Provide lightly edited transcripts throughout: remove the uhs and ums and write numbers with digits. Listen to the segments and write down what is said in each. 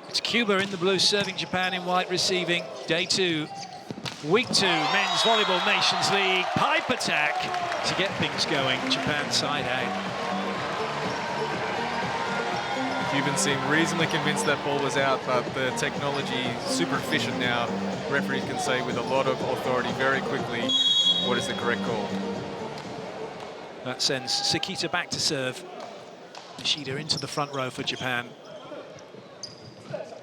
It's Cuba in the blue serving, Japan in white receiving. Day 2, week 2, men's Volleyball Nations League. Pipe attack to get things going. Japan side out. Cuban seemed reasonably convinced that ball was out, but the technology is super efficient now. Referees can say with a lot of authority very quickly what is the correct call. That sends Sakita back to serve. Nishida into the front row for Japan.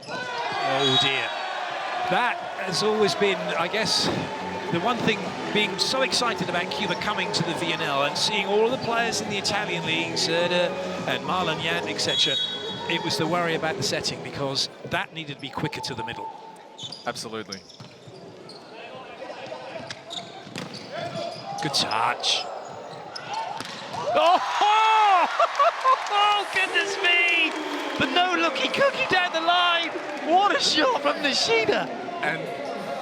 Oh dear. That has always been, I guess, the one thing, being so excited about Cuba coming to the VNL and seeing all of the players in the Italian league, Zerda and Marlon Yant, etc. It was the worry about the setting, because that needed to be quicker to the middle. Absolutely. Good touch. Oh, oh goodness me! The no-looky cookie down the line. What a shot from Nishida. And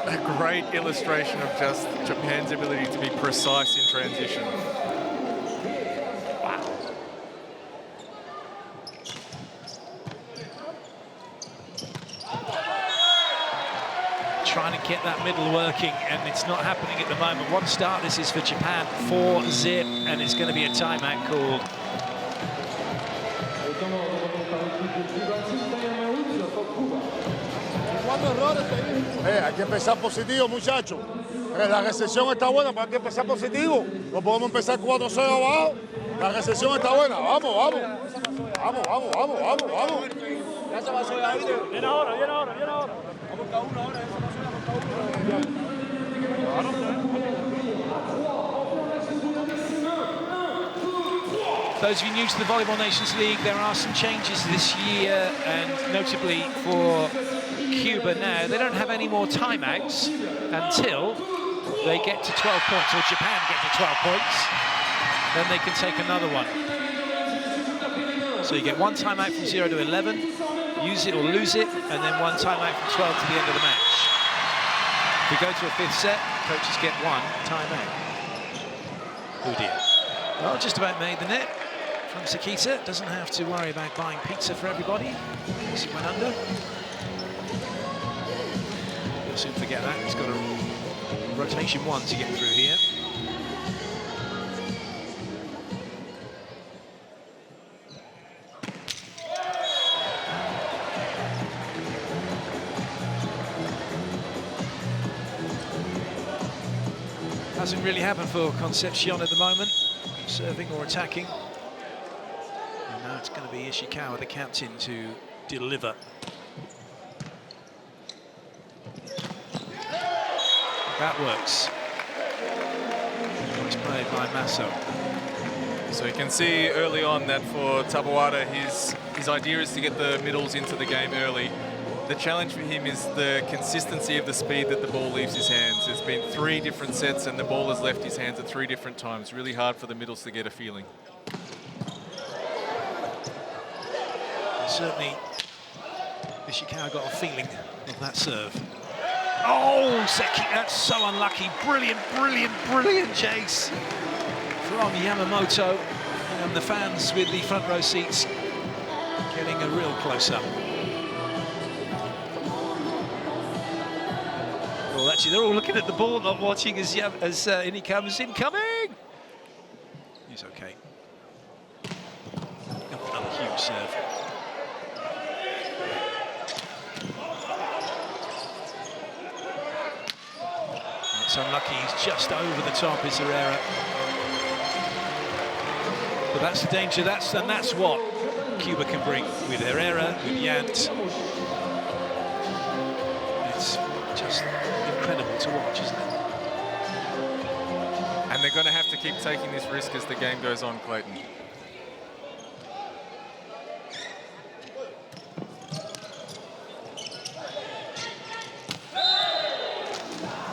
a great illustration of just Japan's ability to be precise in transition. Trying to get that middle working, and it's not happening at the moment. What a start this is for Japan, 4-0, and it's going to be a timeout called. Hay que empezar positivo, muchachos. La recepción está buena, pero hay que empezar positivo. No podemos empezar 4-0 abajo. La recepción está buena. Vamos, vamos. Vamos, vamos, vamos, vamos, vamos. Ya se pasó ya, ¿viste? Viene ahora, viene ahora, viene ahora. Vamos cada uno ahora, eso pasó ya, vamos cada uno. Those of you new to the Volleyball Nations League, there are some changes this year, and notably for Cuba now, they don't have any more timeouts until they get to 12 points, or Japan get to 12 points, then they can take another one. So you get one timeout from 0 to 11, use it or lose it, and then one timeout from 12 to the end of the match. If we go to a 5th set, coaches get one timeout. Oh dear. Well, just about made the net from Sakita. Doesn't have to worry about buying pizza for everybody in case he went under. He'll soon forget that. He's got a rotation 1 to get through here. Hasn't really happened for Concepcion at the moment, serving or attacking. And now it's going to be Ishikawa, the captain, to deliver. That works. It's played by Masso. So you can see early on that for Tabawara, his idea is to get the middles into the game early. The challenge for him is the consistency of the speed that the ball leaves his hands. There's been 3 different sets and the ball has left his hands at 3 different times. Really hard for the middles to get a feeling. Certainly, Ishikawa got a feeling of that serve. Oh, Seki, that's so unlucky. Brilliant, brilliant, brilliant chase from Yamamoto. And the fans with the front row seats getting a real close-up. Well, actually, they're all looking at the ball, not watching as in he comes incoming. He's okay. Another huge serve. That's unlucky. He's just over the top, is Herrera. But that's the danger. And that's what Cuba can bring with Herrera, with Yant. It's just incredible to watch, isn't it? And they're going to have to keep taking this risk as the game goes on, Clayton.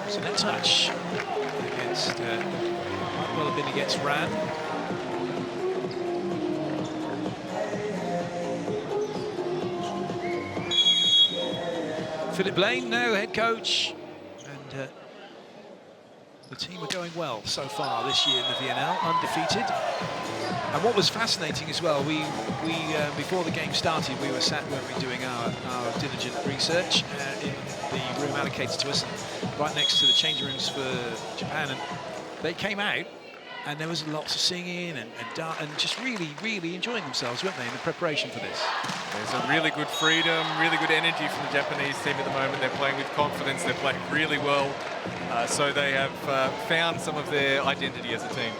So that touch against, might well have been against Ran. Philip Lane now, head coach. And The team are going well so far this year in the VNL, undefeated. And what was fascinating as well, we before the game started, we were sat, weren't we, doing our diligent research in the room allocated to us, right next to the change rooms for Japan, and they came out, and there was lots of singing and just really enjoying themselves, weren't they, in the preparation for this? There's a really good freedom, really good energy from the Japanese team at the moment. They're playing with confidence, they're playing really well. So they have found some of their identity as a team.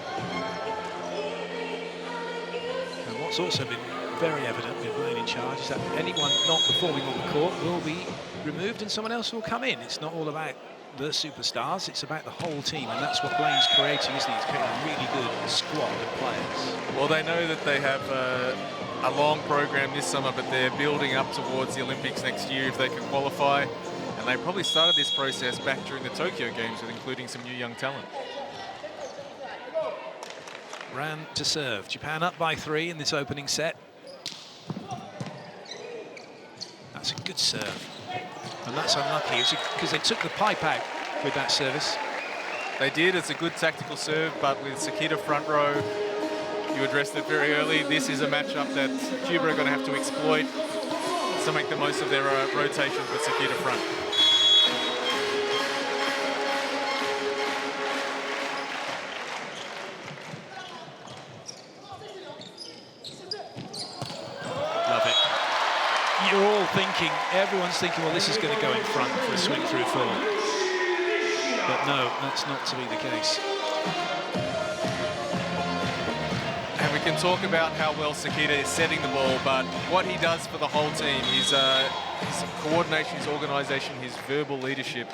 And what's also been very evident with Blaine in charge is that anyone not performing on the court will be removed and someone else will come in. It's not all about the superstars, it's about the whole team, and that's what Blaine's creating, isn't he? He's creating a really good squad of players. Well, they know that they have a long program this summer, but they're building up towards the Olympics next year if they can qualify. And they probably started this process back during the Tokyo Games with including some new young talent. Ran to serve. Japan up by 3 in this opening set. That's a good serve. And that's unlucky because they took the pipe out with that service. They did. It's a good tactical serve, but with Sakita front row, you addressed it very early. This is a matchup that Cuba are going to have to exploit to make the most of their rotations with Sakita front. You're all thinking, everyone's thinking, well, this is going to go in front for a swing through full. But no, that's not to be the case. And we can talk about how well Sakita is setting the ball, but what he does for the whole team, his coordination, his organisation, his verbal leadership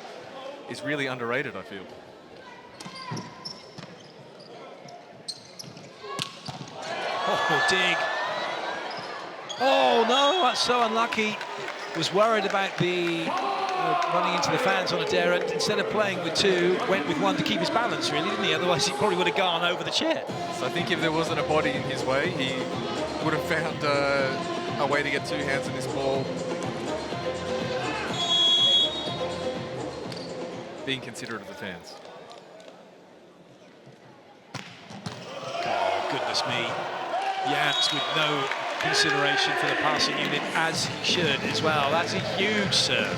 is really underrated, I feel. Oh, dig. Oh no, that's so unlucky. Was worried about the running into the fans on a dare, and instead of playing with 2, went with 1 to keep his balance, really, didn't he? Otherwise, he probably would have gone over the chair. So I think if there wasn't a body in his way, he would have found a way to get 2 hands on this ball. Being considerate of the fans. Oh, goodness me. Jans with no consideration for the passing unit, as he should as well. That's a huge serve.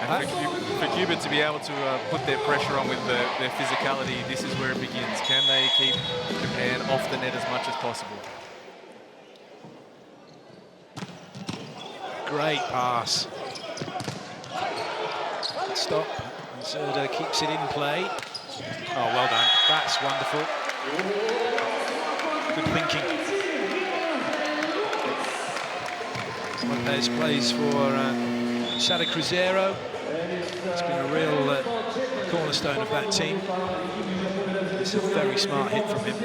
And for Cuba to be able to put their pressure on with their physicality, this is where it begins. Can they keep Japan off the net as much as possible? Great pass. Stop. Zerda keeps it in play. Oh, well done. That's wonderful. Good thinking. Lopez plays for Sada Cruzeiro. It's been a real cornerstone of that team. It's a very smart hit from him.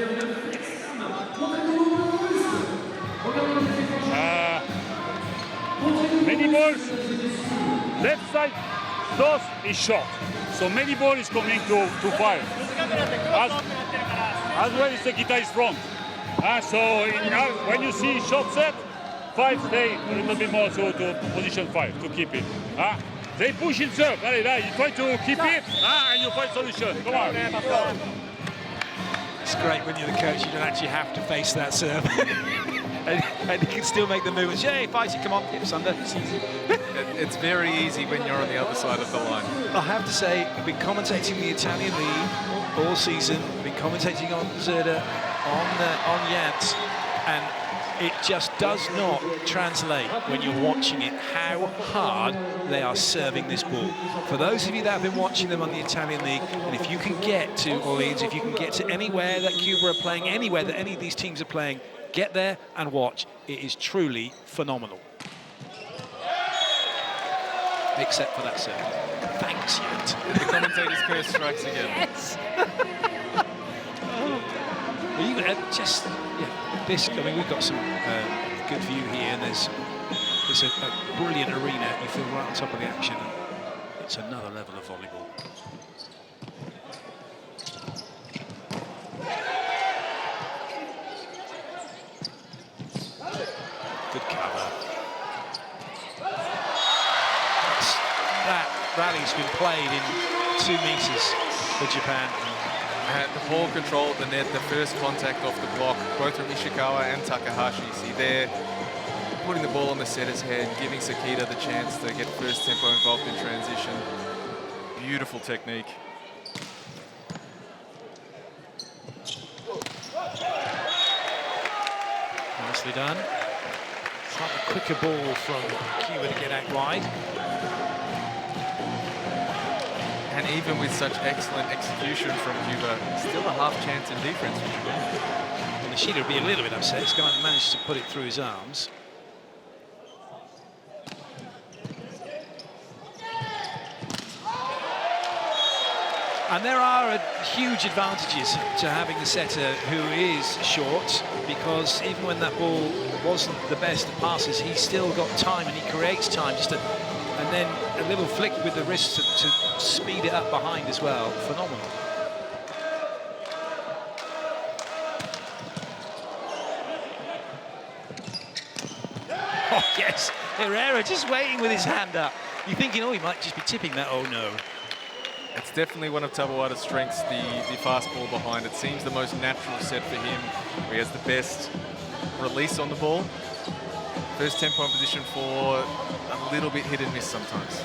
Many balls. Left side, toss is shot. So many ball is coming to 5. As well as Sakita is front. So when you see shot set, 5 stay a little bit more to position 5 to keep it. They push in serve. You try to keep it, and you find solution. Come on. It's great when you're the coach, you don't actually have to face that serve. and you can still make the movements. Yay, fight it, come on, hips under. It's easy. It's very easy when you're on the other side of the line. I have to say, I've been commentating the Italian League all season, been commentating on Zerda, on Jans, and it just does not translate when you're watching it how hard they are serving this ball. For those of you that have been watching them on the Italian League, and if you can get to Orléans, if you can get to anywhere that Cuba are playing, anywhere that any of these teams are playing, get there and watch. It is truly phenomenal. Except for that serve. Thanks, Jans. The commentator's curse strikes again. Yes. This. I mean, we've got some good view here, and there's a brilliant arena. You feel right on top of the action. It's another level of volleyball. Good cover. been played in 2 meters for Japan. The ball control at the net, the first contact off the block, both from Ishikawa and Takahashi. See, they're putting the ball on the setter's head, giving Sakita the chance to get first tempo involved in transition. Beautiful technique. Nicely done. Slightly quicker ball from Cuba to get out wide. And even with such excellent execution from Cuba, still a half chance in defense for Japan. And Nishida will be a little bit upset. He's going to manage to put it through his arms. And there are huge advantages to having a setter who is short, because even when that ball wasn't the best of passes, he's still got time and he creates time. And then a little flick with the wrist to speed it up behind as well. Phenomenal. Oh, yes. Herrera just waiting with his hand up. You're thinking, oh, he might just be tipping that. Oh, no. It's definitely one of Tabawata's strengths, the fast ball behind. It seems the most natural set for him, where he has the best release on the ball. First tempo in position for a little bit hit and miss sometimes.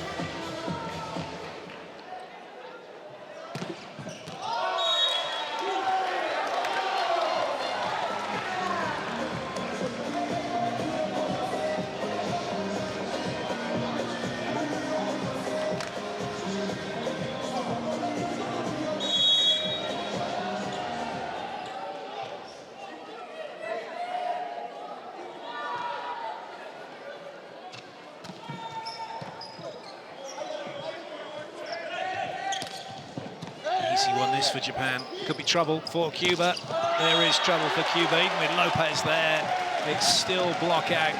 Easy one this for Japan. Could be trouble for Cuba. There is trouble for Cuba, even with Lopez there. It's still block out.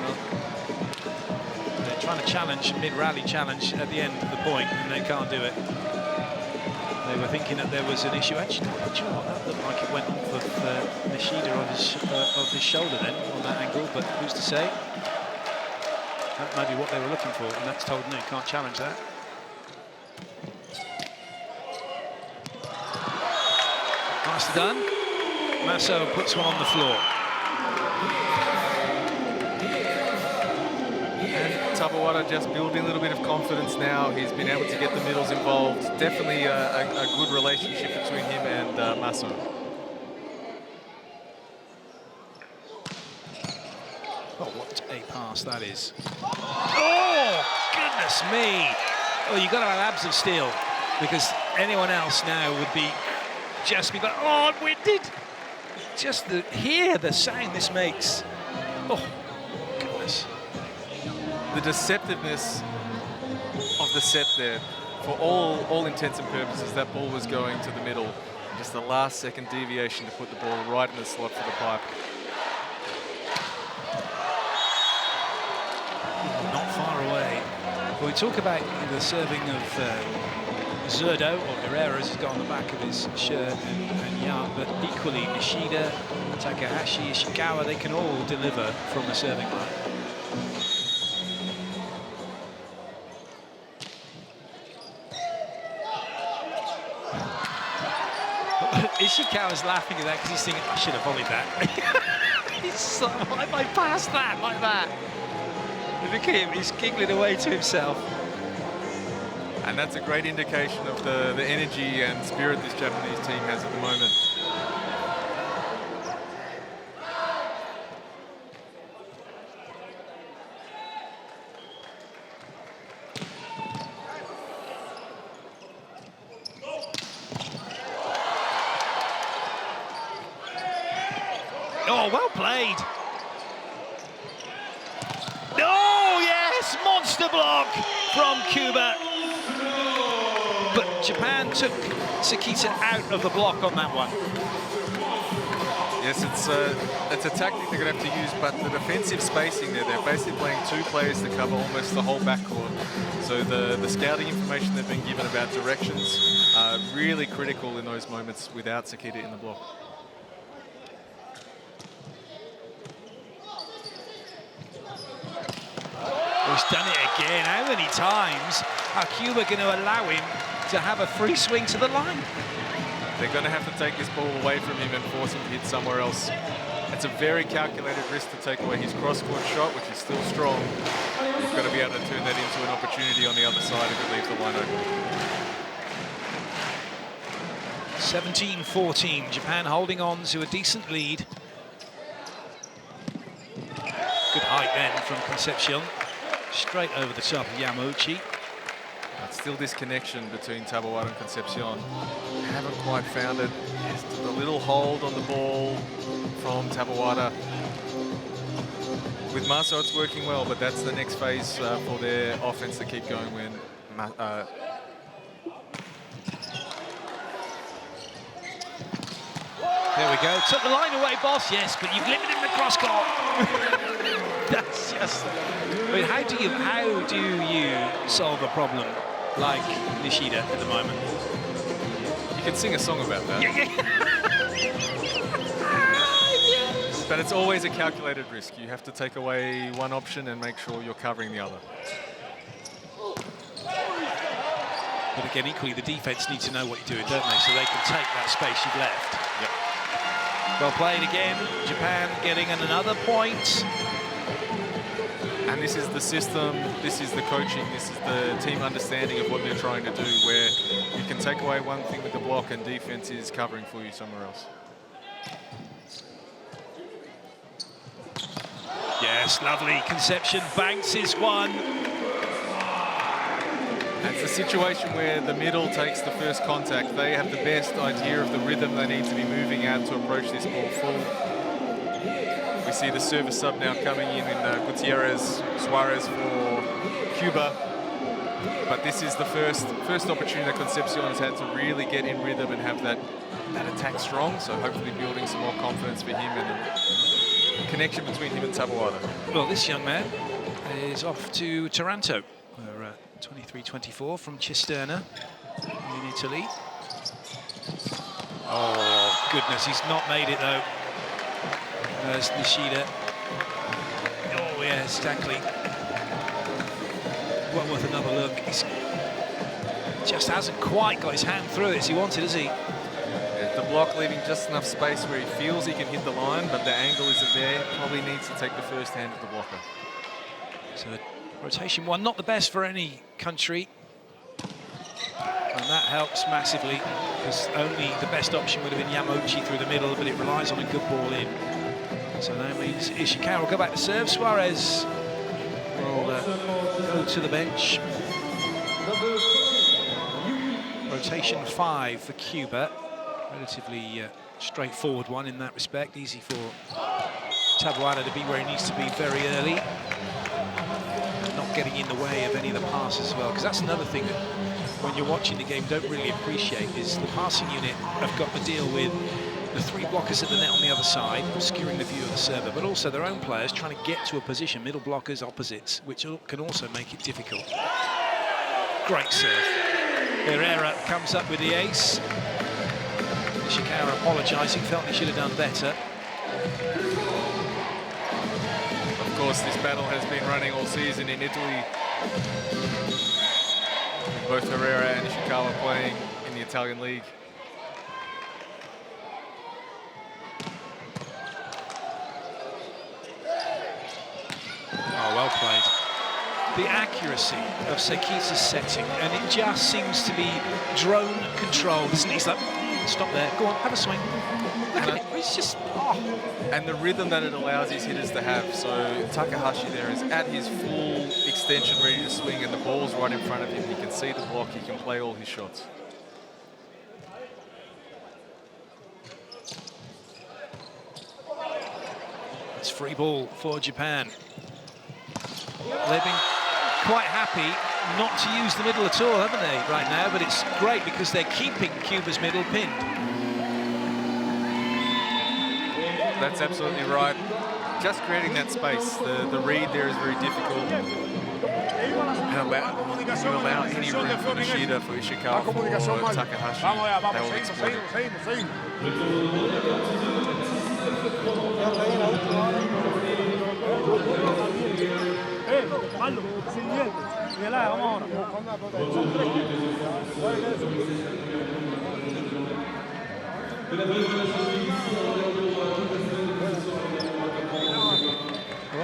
Well, they're trying to challenge, mid-rally challenge at the end of the point, and they can't do it. They were thinking that there was an issue. Actually, do you know what? That looked like it went off of Nishida of his shoulder then, on that angle, but who's to say? That might be what they were looking for, and that's told no, you can't challenge that. Nicely done. Masso puts one on the floor. And Tabawata just building a little bit of confidence now. He's been able to get the middles involved. Definitely a good relationship between him and Masso. Oh, what a pass that is. Oh, goodness me. Oh, you've got to have abs of steel, because anyone else now would be just be like, oh, winded. Just hear the sound this makes. Oh, goodness. The deceptiveness of the set there, for all intents and purposes, that ball was going to the middle. Just the last second deviation to put the ball right in the slot for the pipe. Not far away. Well, we talk about the serving of Zurdo, or Herrera, as he's got on the back of his shirt, and Yam, but equally Nishida, Takahashi, Ishikawa, they can all deliver from the serving line. Ishikawa's laughing at that because he's thinking, I should have volleyed that. He's like, why have I passed that like that? Look at him, he's giggling away to himself. And that's a great indication of the energy and spirit this Japanese team has at the moment. Oh, well played. Oh, yes, monster block from Cuba. But Japan took Sakita out of the block on that one. Yes, it's a tactic they're going to have to use, but the defensive spacing there, they're basically playing 2 players to cover almost the whole backcourt. So the scouting information they've been given about directions are really critical in those moments without Sakita in the block. He's done it again. How many times are Cuba going to allow him to have a free swing to the line? They're going to have to take this ball away from him and force him to hit somewhere else. It's a very calculated risk to take away his cross-court shot, which is still strong. You've got to be able to turn that into an opportunity on the other side if it leaves the line open. 17-14, Japan holding on to a decent lead. Good height then from Concepcion. Straight over the top of Yamauchi. But still this connection between Taboada and Concepcion. Haven't quite found it. Just a little hold on the ball from Taboada. With Maso, it's working well, but that's the next phase for their offense to keep going when There we go. Took the line away, boss. Yes, but you've limited the cross court. That's just. I mean, how do you solve a problem like Nishida at the moment? You could sing a song about that. But it's always a calculated risk. You have to take away one option and make sure you're covering the other. But again, equally, the defense need to know what you're doing, don't they? So they can take that space you've left. Yep. Well played again. Japan getting another point. And this is the system, this is the coaching, this is the team understanding of what they're trying to do, where you can take away one thing with the block and defense is covering for you somewhere else. Yes, lovely. Concepcion banks his one. It's a situation where the middle takes the first contact. They have the best idea of the rhythm they need to be moving at to approach this ball full. We see the service sub now coming in Gutierrez Suarez for Cuba. But this is the first opportunity that Concepcion has had to really get in rhythm and have that attack strong. So hopefully building some more confidence for him and a connection between him and Taboada. Well, this young man is off to Taranto. 23-24 from Cisterna in Italy. Oh, goodness, he's not made it, though. There's Nishida. Oh, yes, Stackley. Well worth another look. He just hasn't quite got his hand through it as he wanted, has he? The block leaving just enough space where he feels he can hit the line, but the angle isn't there. Probably needs to take the first hand of the blocker. So rotation one, not the best for any country. And that helps massively, because only the best option would have been Yamauchi through the middle, but it relies on a good ball in. So that means Ishikawa will go back to serve. Suarez will go to the bench. Rotation 5 for Cuba. Relatively straightforward one in that respect. Easy for Taboada to be where he needs to be very early. Not getting in the way of any of the passes as well, because that's another thing that when you're watching the game don't really appreciate is the passing unit have got to deal with the three blockers at the net on the other side, obscuring the view of the server, but also their own players trying to get to a position, middle blockers, opposites, which can also make it difficult. Great serve. Herrera comes up with the ace. Ishikawa apologising, felt he should have done better. Of course, this battle has been running all season in Italy. Both Herrera and Ishikawa playing in the Italian league. Oh, well played. The accuracy of Sekita's setting, and it just seems to be drone controlled, isn't it? He's like, stop there, go on, have a swing. Look at it, it's just, oh. And the rhythm that it allows his hitters to have. So Takahashi there is at his full extension, ready to swing, and the ball's right in front of him. He can see the block, he can play all his shots. It's free ball for Japan. They've been quite happy not to use the middle at all, haven't they, right now? But it's great because they're keeping Cuba's middle pinned. That's absolutely right. Just creating that space. The read there is very difficult. And you allow any room for Nishida, for Ishikawa, for Takahashi, they will exploit it. Well,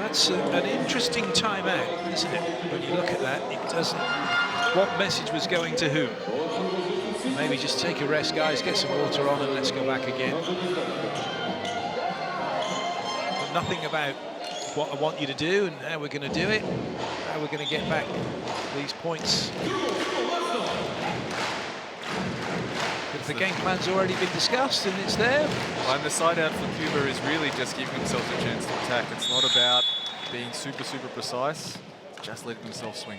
that's an interesting timeout, isn't it? When you look at that, it doesn't... What message was going to whom? Maybe just take a rest, guys, get some water on and let's go back again. But nothing about what I want you to do and how we're going to do it, how we're going to get back these points. But the game plan's already been discussed and it's there. And the side out for Cuba is really just giving themselves a chance to attack. It's not about being super, super precise, it's just letting themselves swing.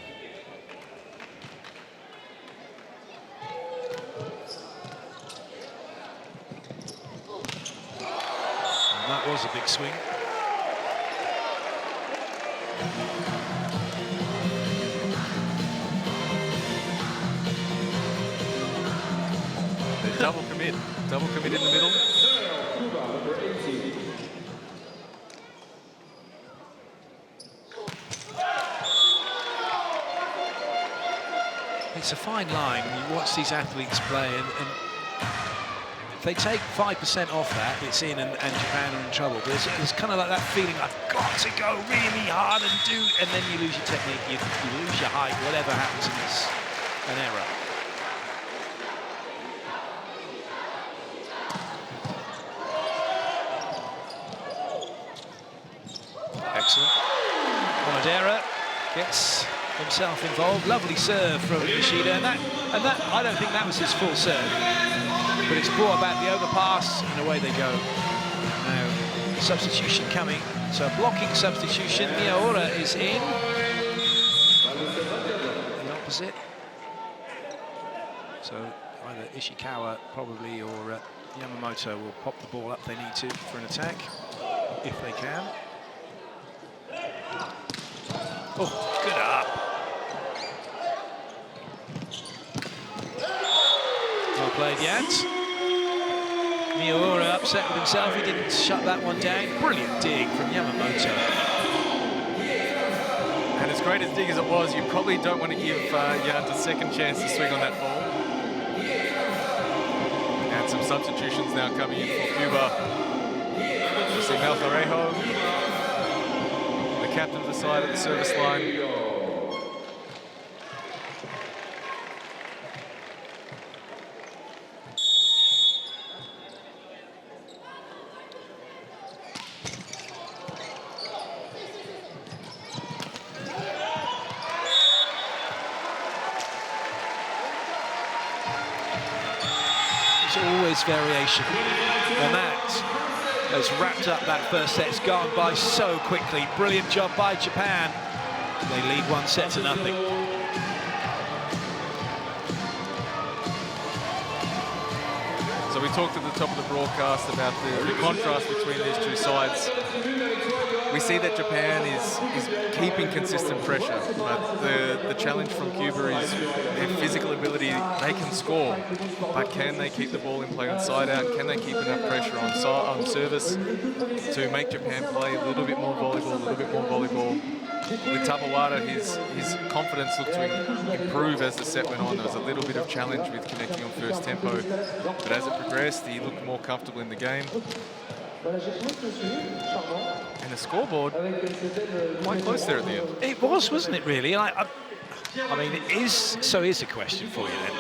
And that was a big swing. They double commit in the middle. It's a fine line. You watch these athletes play, and if they take 5% off that, it's in, and Japan are in trouble. But it's kind of like that feeling, I've got to go really hard and then you lose your technique, you lose your height, whatever happens in this, an error. Excellent. Monadera gets himself involved. Lovely serve from Nishida, and that I don't think that was his full serve, but it's brought about the overpass, and away they go. Now substitution coming, so a blocking substitution. Miyaura is in. The opposite. So either Ishikawa probably or Yamamoto will pop the ball up if they need to for an attack, if they can. Oh, good up. Well played, Jans. Miyaura upset with himself. He didn't shut that one down. Brilliant dig from Yamamoto. And as great a dig as it was, you probably don't want to give Jans a second chance to swing on that ball. And some substitutions now coming in for Cuba. You see Melgarejo, the captain of the side at the service line. Always variation, and that has wrapped up that first set. It's gone by so quickly. Brilliant job by Japan. They lead 1-0. So we talked at the top of the broadcast about the contrast between these two sides. We see that Japan is keeping consistent pressure, but the challenge from Cuba is their physical ability. They can score, but can they keep the ball in play on side out? Can they keep enough pressure on service to make Japan play a little bit more volleyball? With Tabawara, his confidence looked to improve as the set went on. There was a little bit of challenge with connecting on first tempo, but as it progressed, he looked more comfortable in the game. And the scoreboard, quite close there at the end. It was, wasn't it, really? I mean, it is. So here's a question for you then.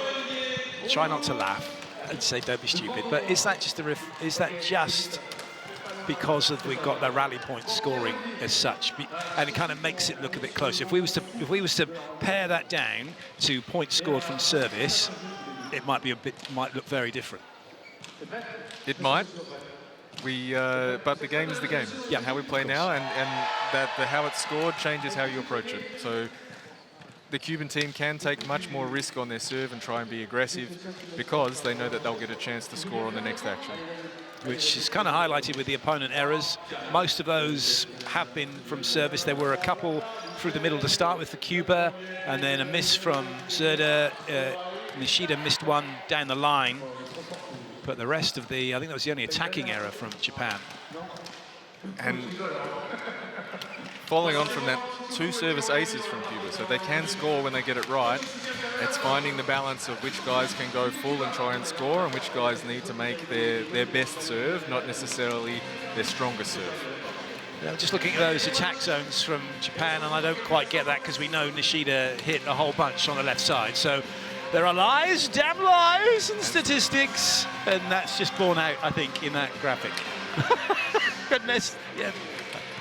Try not to laugh and say don't be stupid, but is that just because we've got the rally point scoring as such, and it kind of makes it look a bit closer? If we was to pare that down to points scored from service, it might look very different. It might. But the game is the game. Yeah, and how we play now, and how it's scored changes how you approach it. So the Cuban team can take much more risk on their serve and try and be aggressive because they know that they'll get a chance to score on the next action. Which is kind of highlighted with the opponent errors. Most of those have been from service. There were a couple through the middle to start with for Cuba, and then a miss from Zerda. Nishida missed one down the line. But the rest of I think that was the only attacking error from Japan. And following on from that, 2 service aces from Cuba, so they can score when they get it right. It's finding the balance of which guys can go full and try and score and which guys need to make their best serve, not necessarily their strongest serve. Yeah, just looking at those attack zones from Japan, and I don't quite get that because we know Nishida hit a whole bunch on the left side. So there are lies, damn lies, and statistics, and that's just borne out, I think, in that graphic. Goodness, yeah.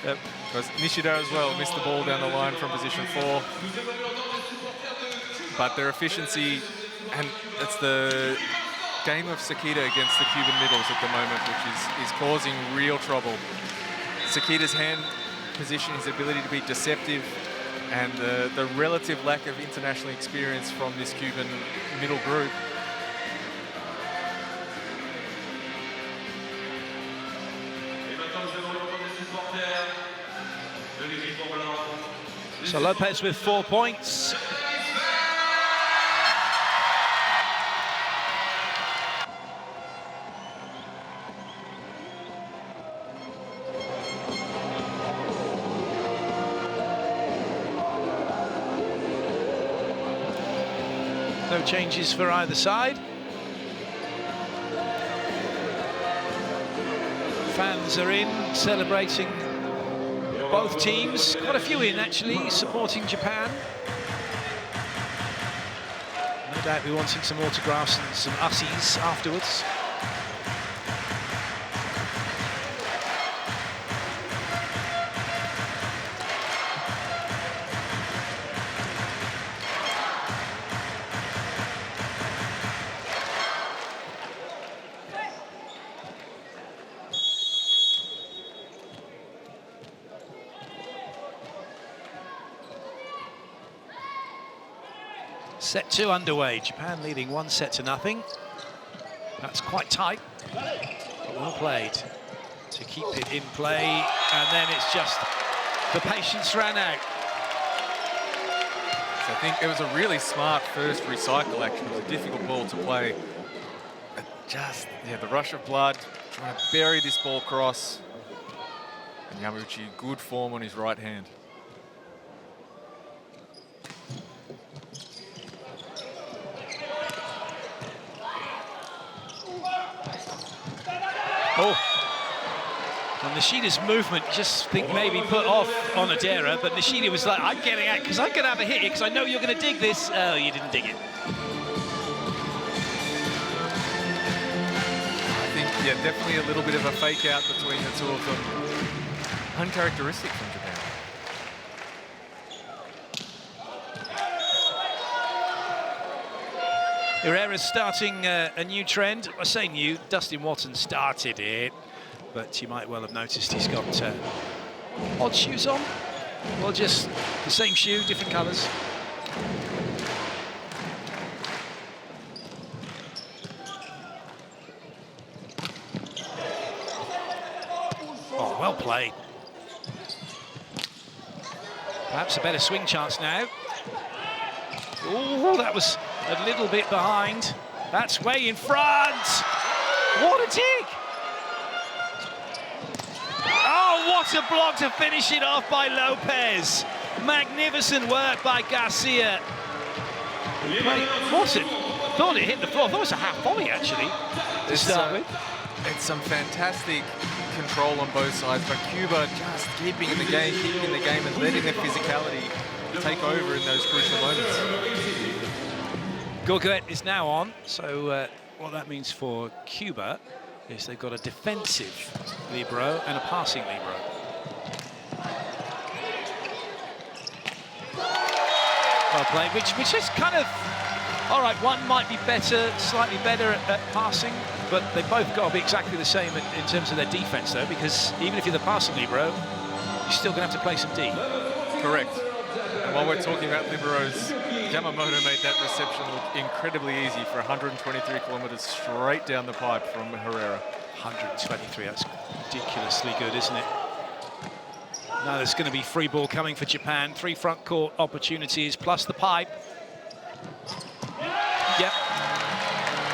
Because Nishida as well missed the ball down the line from position 4. But their efficiency, and it's the game of Sakita against the Cuban middles at the moment, which is causing real trouble. Sakita's hand position, his ability to be deceptive, and the relative lack of international experience from this Cuban middle group. So Lopez with 4 points. No changes for either side. Fans are in, celebrating both teams. Quite a few in, actually, supporting Japan. No doubt we're wanting some autographs and some ussies afterwards. Set 2 underway, Japan leading 1-0. That's quite tight, but well played to keep it in play, and then it's just the patience ran out. So I think it was a really smart first recycle action. It was a difficult ball to play. But just, yeah, the rush of blood, trying to bury this ball cross. And Yamauchi, good form on his right hand. Oh, and Nishida's movement just think maybe put off on Adera, but Nishida was like, I'm getting out because I'm going to have a hit here because I know you're going to dig this. Oh, you didn't dig it. I think, yeah, definitely a little bit of a fake out between the two of them. Uncharacteristic from Japan. Herrera's starting a new trend. I say new, Dustin Watson started it, but you might well have noticed he's got odd shoes on. Well, just the same shoe, different colours. Oh, well played. Perhaps a better swing chance now. Oh, that was a little bit behind. That's way in front. What a dig! Oh, what a block to finish it off by Lopez. Magnificent work by Garcia. Was it? Thought it hit the floor. I thought it was a half volley, actually, to start with. It's some fantastic control on both sides, but Cuba just keeping in the game, and letting their physicality take over in those crucial moments. Gorguet is now on, so what that means for Cuba is they've got a defensive libero and a passing libero. Well played, which is kind of, all right, one might be better, slightly better at passing, but they've both got to be exactly the same in terms of their defense, though, because even if you're the passing libero, you're still going to have to play some D. Correct. And while we're talking about liberos, Yamamoto made that reception look incredibly easy for 123 kilometers straight down the pipe from Herrera. 123, that's ridiculously good, isn't it? Now there's going to be free ball coming for Japan. 3 front court opportunities, plus the pipe. Yep.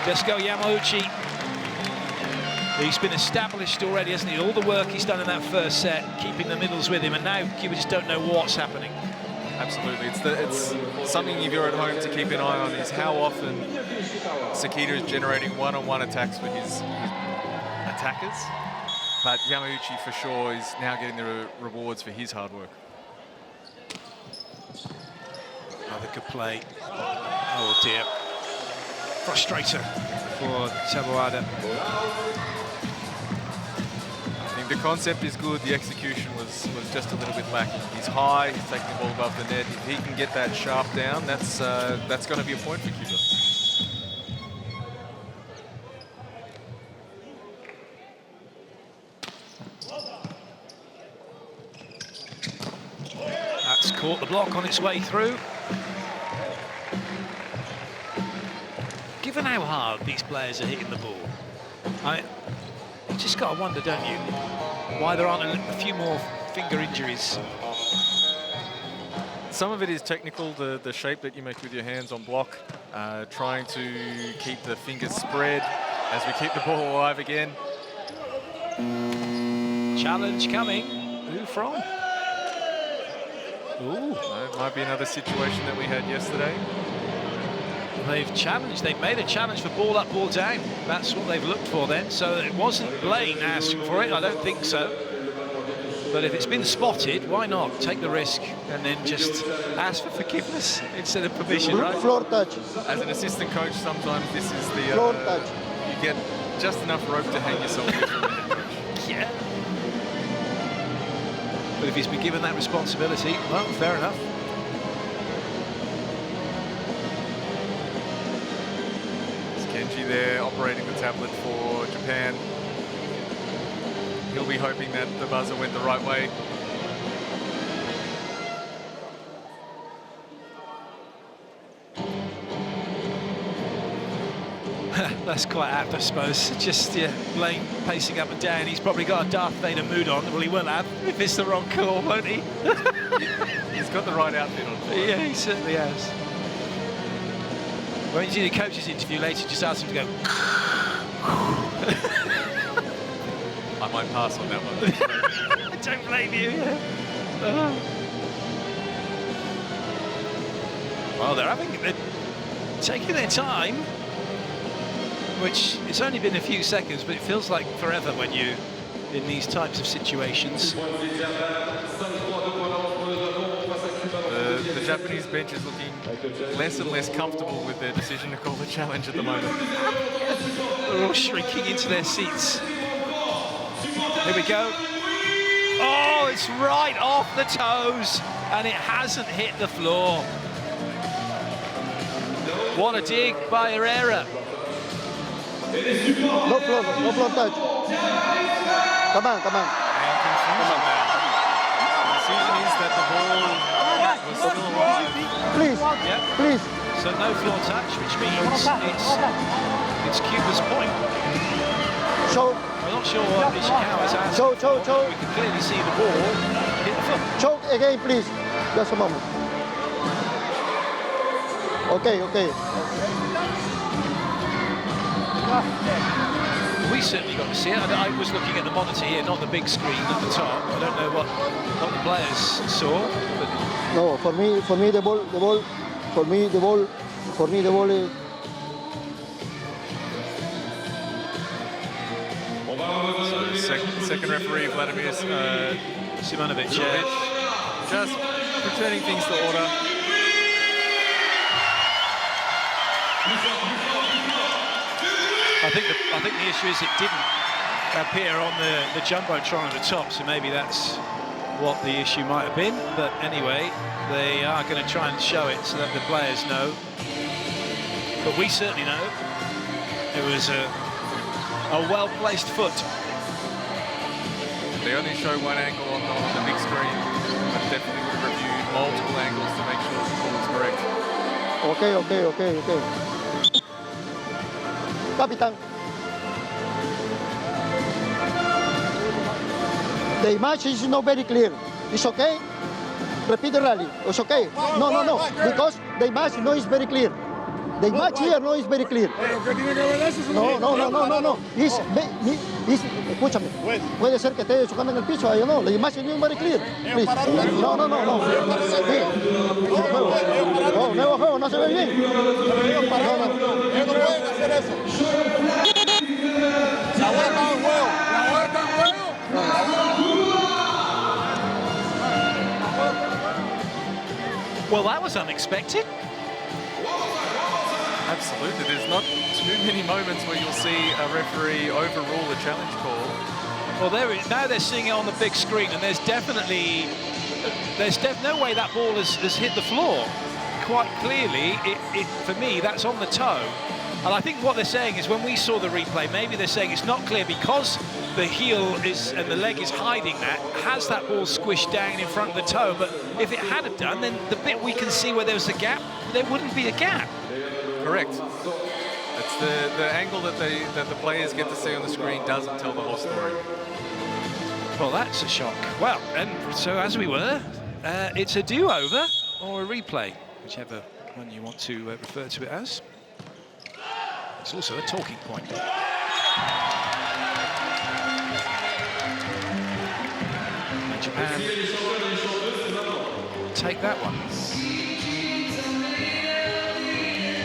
Let's go, Yamauchi. He's been established already, hasn't he? All the work he's done in that first set, keeping the middles with him, and now Cuba just don't know what's happening. Absolutely, it's something if you're at home to keep an eye on is how often Sekita is generating one-on-one attacks for his attackers. But Yamauchi for sure is now getting the rewards for his hard work. Another good play. Oh dear. Frustrator for Taboada. I think the concept is good, the execution was just a little bit lacking. He's high, he's taking the ball above the net. If he can get that sharp down, that's going to be a point for Cuba. That's caught the block on its way through. Given how hard these players are hitting the ball, you just got to wonder, don't you, why there aren't a few more finger injuries. Some of it is technical, the shape that you make with your hands on block, trying to keep the fingers spread as we keep the ball alive again. Challenge coming. Who from? Ooh. It might be another situation that we had yesterday. They've made a challenge for ball up, ball down. That's what they've looked for then. So it wasn't Blaine asking for it, I don't think so. But if it's been spotted, why not take the risk and then just ask for forgiveness instead of permission, right? Floor touch. As an assistant coach, sometimes this is the... Floor touch. You get just enough rope to hang yourself with from the head coach. Yeah. But if he's been given that responsibility, well, fair enough. Kenji there operating the tablet for Japan. He'll be hoping that the buzzer went the right way. That's quite apt, I suppose. Just, yeah, Blaine pacing up and down. He's probably got a Darth Vader mood on. Well, he will have if it's the wrong call, won't he? He's got the right outfit on. Yeah, he certainly has. When you do the coach's interview later, just ask him to go. I might pass on that one. I don't blame you. Yeah. Well, they're taking their time, which it's only been a few seconds, but it feels like forever when you're in these types of situations. The Japanese bench is looking less and less comfortable with their decision to call the challenge at the moment. They're all shrinking into their seats. Here we go. Oh, it's right off the toes, and it hasn't hit the floor. What a dig by Herrera. No floor touch. Come on. And confusion now. The decision is that the ball was still alive. Please, Yep. please. So no floor touch, which means it's Cuba's point. Choke, I'm not sure what Ishikawa's asking. choke. We can clearly see the ball hit the foot. Choke again, please. Just a moment. Okay. We certainly got to see it. I was looking at the monitor here, not the big screen at the top. I don't know what the players saw. But No, for me the ball is. Second referee, Vladimir Simonovic, just returning things to order. I think the issue is it didn't appear on the jumbotron at the top, so maybe that's what the issue might have been. But anyway, they are going to try and show it so that the players know. But we certainly know it was a well-placed foot. They only show one angle on the big screen, but definitely would have reviewed multiple angles to make sure the call is correct. Okay. Captain. The image is not very clear. It's okay? Repeat the rally. It's okay? No. Because the image no is very clear. The match here no is very clear. No. Escúchame. Puede ser que esté chocando en el piso. No, the match is very clear. Please. No. Nuevo juego, no se ve bien. Ellos no pueden hacer eso. La hora está en juego. Well, that was unexpected. Absolutely. There's not too many moments where you'll see a referee overrule a challenge call. Well, now they're seeing it on the big screen, and there's no way that ball has hit the floor. Quite clearly, for me, that's on the toe. And I think what they're saying is when we saw the replay, maybe they're saying it's not clear because the heel and the leg is hiding that. Has that ball squished down in front of the toe? But if it had have done, then the bit we can see where there was a gap, there wouldn't be a gap. Correct. It's the angle that the players get to see on the screen doesn't tell the whole story. Well, that's a shock. Well, and so as we were, it's a do-over or a replay, whichever one you want to refer to it as. It's also a talking point. And Japan take that one.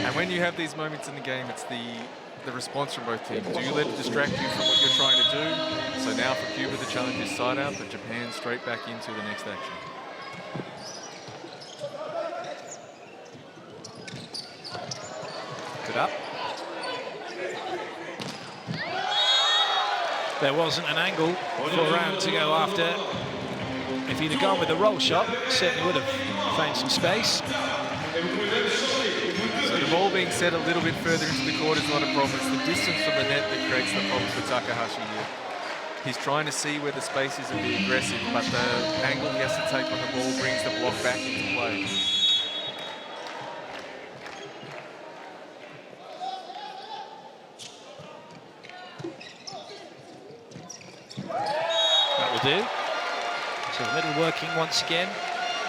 And when you have these moments in the game, it's the response from both teams. Do you let it distract you from what you're trying to do? So now for Cuba, the challenge is side out, but Japan straight back into the next action. Good up. There wasn't an angle for Ram to go after. If he'd have gone with the roll shot, certainly would have found some space. So the ball being set a little bit further into the court is not a problem. It's the distance from the net that creates the problems for Takahashi here. He's trying to see where the space is and be aggressive, but the angle he has to take on the ball brings the block back into play. That will do. So the middle working once again.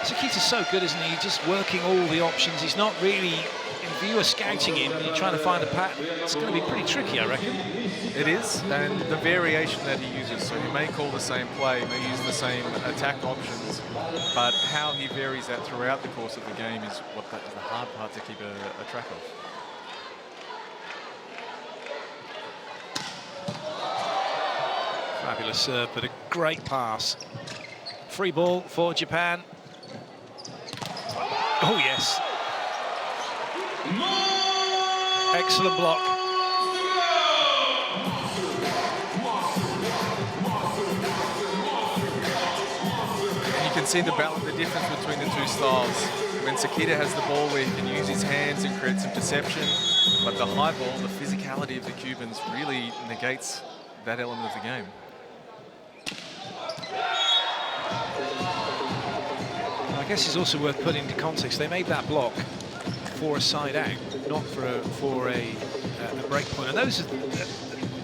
Sakita's so good, isn't he? Just working all the options. He's not really, if you are scouting him and you're trying to find a pattern, it's going to be pretty tricky, I reckon. It is, and the variation that he uses. So he may call the same play, may use the same attack options, but how he varies that throughout the course of the game is what the hard part to keep a track of. Fabulous serve, but a great pass. Free ball for Japan. Oh, yes. Excellent block. And you can see the difference between the two styles. When Sakita has the ball where he can use his hands and create some deception, but the high ball, the physicality of the Cubans really negates that element of the game. I guess it's also worth putting into context. They made that block for a side out, not for a break point. And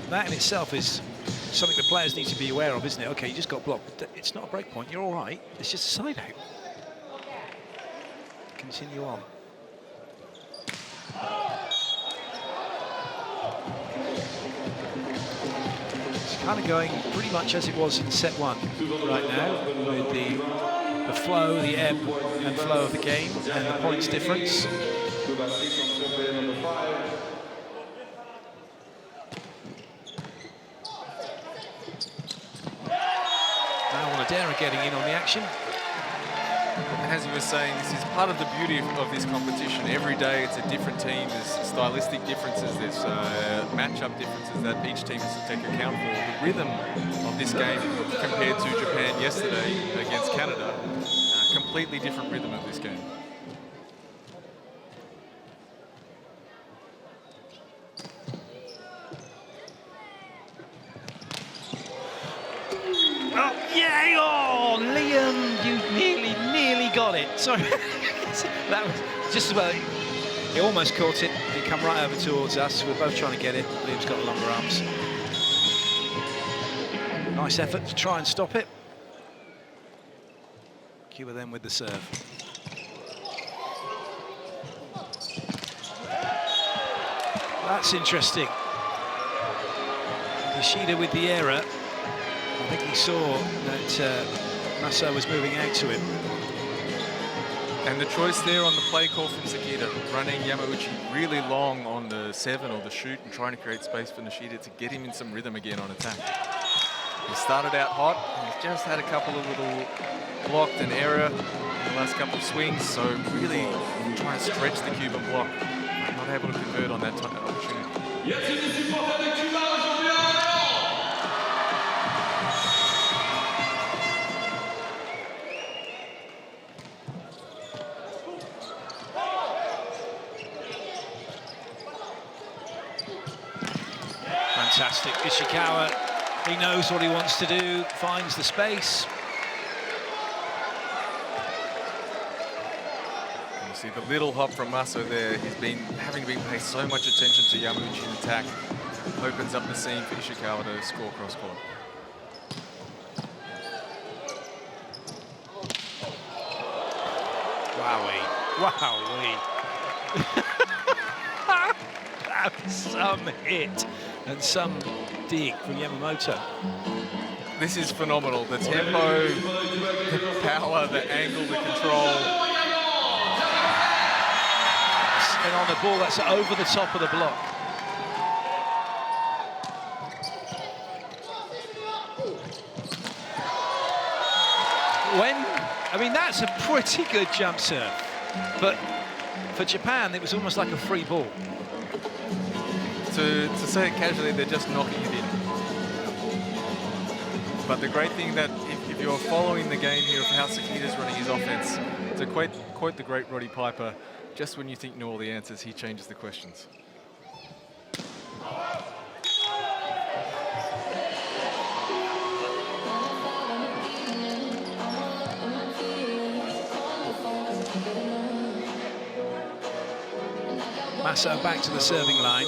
that in itself is something the players need to be aware of, isn't it? Okay, you just got blocked. It's not a break point. You're all right. It's just a side out. Continue on. It's kind of going pretty much as it was in set one right now, with the flow, the ebb and flow of the game and the points difference. Now Onodera getting in on the action. And as you were saying, this is part of the beauty of this competition. Every day it's a different team. There's stylistic differences, there's matchup differences that each team has to take account for. The rhythm of this game compared to Japan yesterday against Canada, completely different rhythm of this game. Oh, yeah! Oh, Liam, you nearly got it. Sorry. That was just about, he almost caught it. He come right over towards us. We're both trying to get it. Liam's got longer arms. Nice effort to try and stop it. Cuba then with the serve. That's interesting. Yoshida with the error. I think he saw that Maso was moving out to him. And the choice there on the play call from Sekita, running Yamauchi really long on the 7 or the shoot and trying to create space for Nishida to get him in some rhythm again on attack. He started out hot and he's just had a couple of little blocked and error in the last couple of swings, so really trying to stretch the Cuban block. Not able to convert on that type of opportunity. Fantastic. Ishikawa, he knows what he wants to do, finds the space. You see the little hop from Maso there. He's been having to pay so much attention to Yamauchi in attack. Opens up the seam for Ishikawa to score cross court. Wowee. Wowee. That was some hit and some dig from Yamamoto. This is phenomenal. The tempo, the power, the angle, the control. And on the ball, that's over the top of the block. I mean, that's a pretty good jump serve. But for Japan, it was almost like a free ball. To say it casually, they're just knocking it in. But the great thing that if you're following the game here of how Sekita's running his offense, to quote the great Roddy Piper, just when you think you know all the answers, he changes the questions. Maso back to the serving line.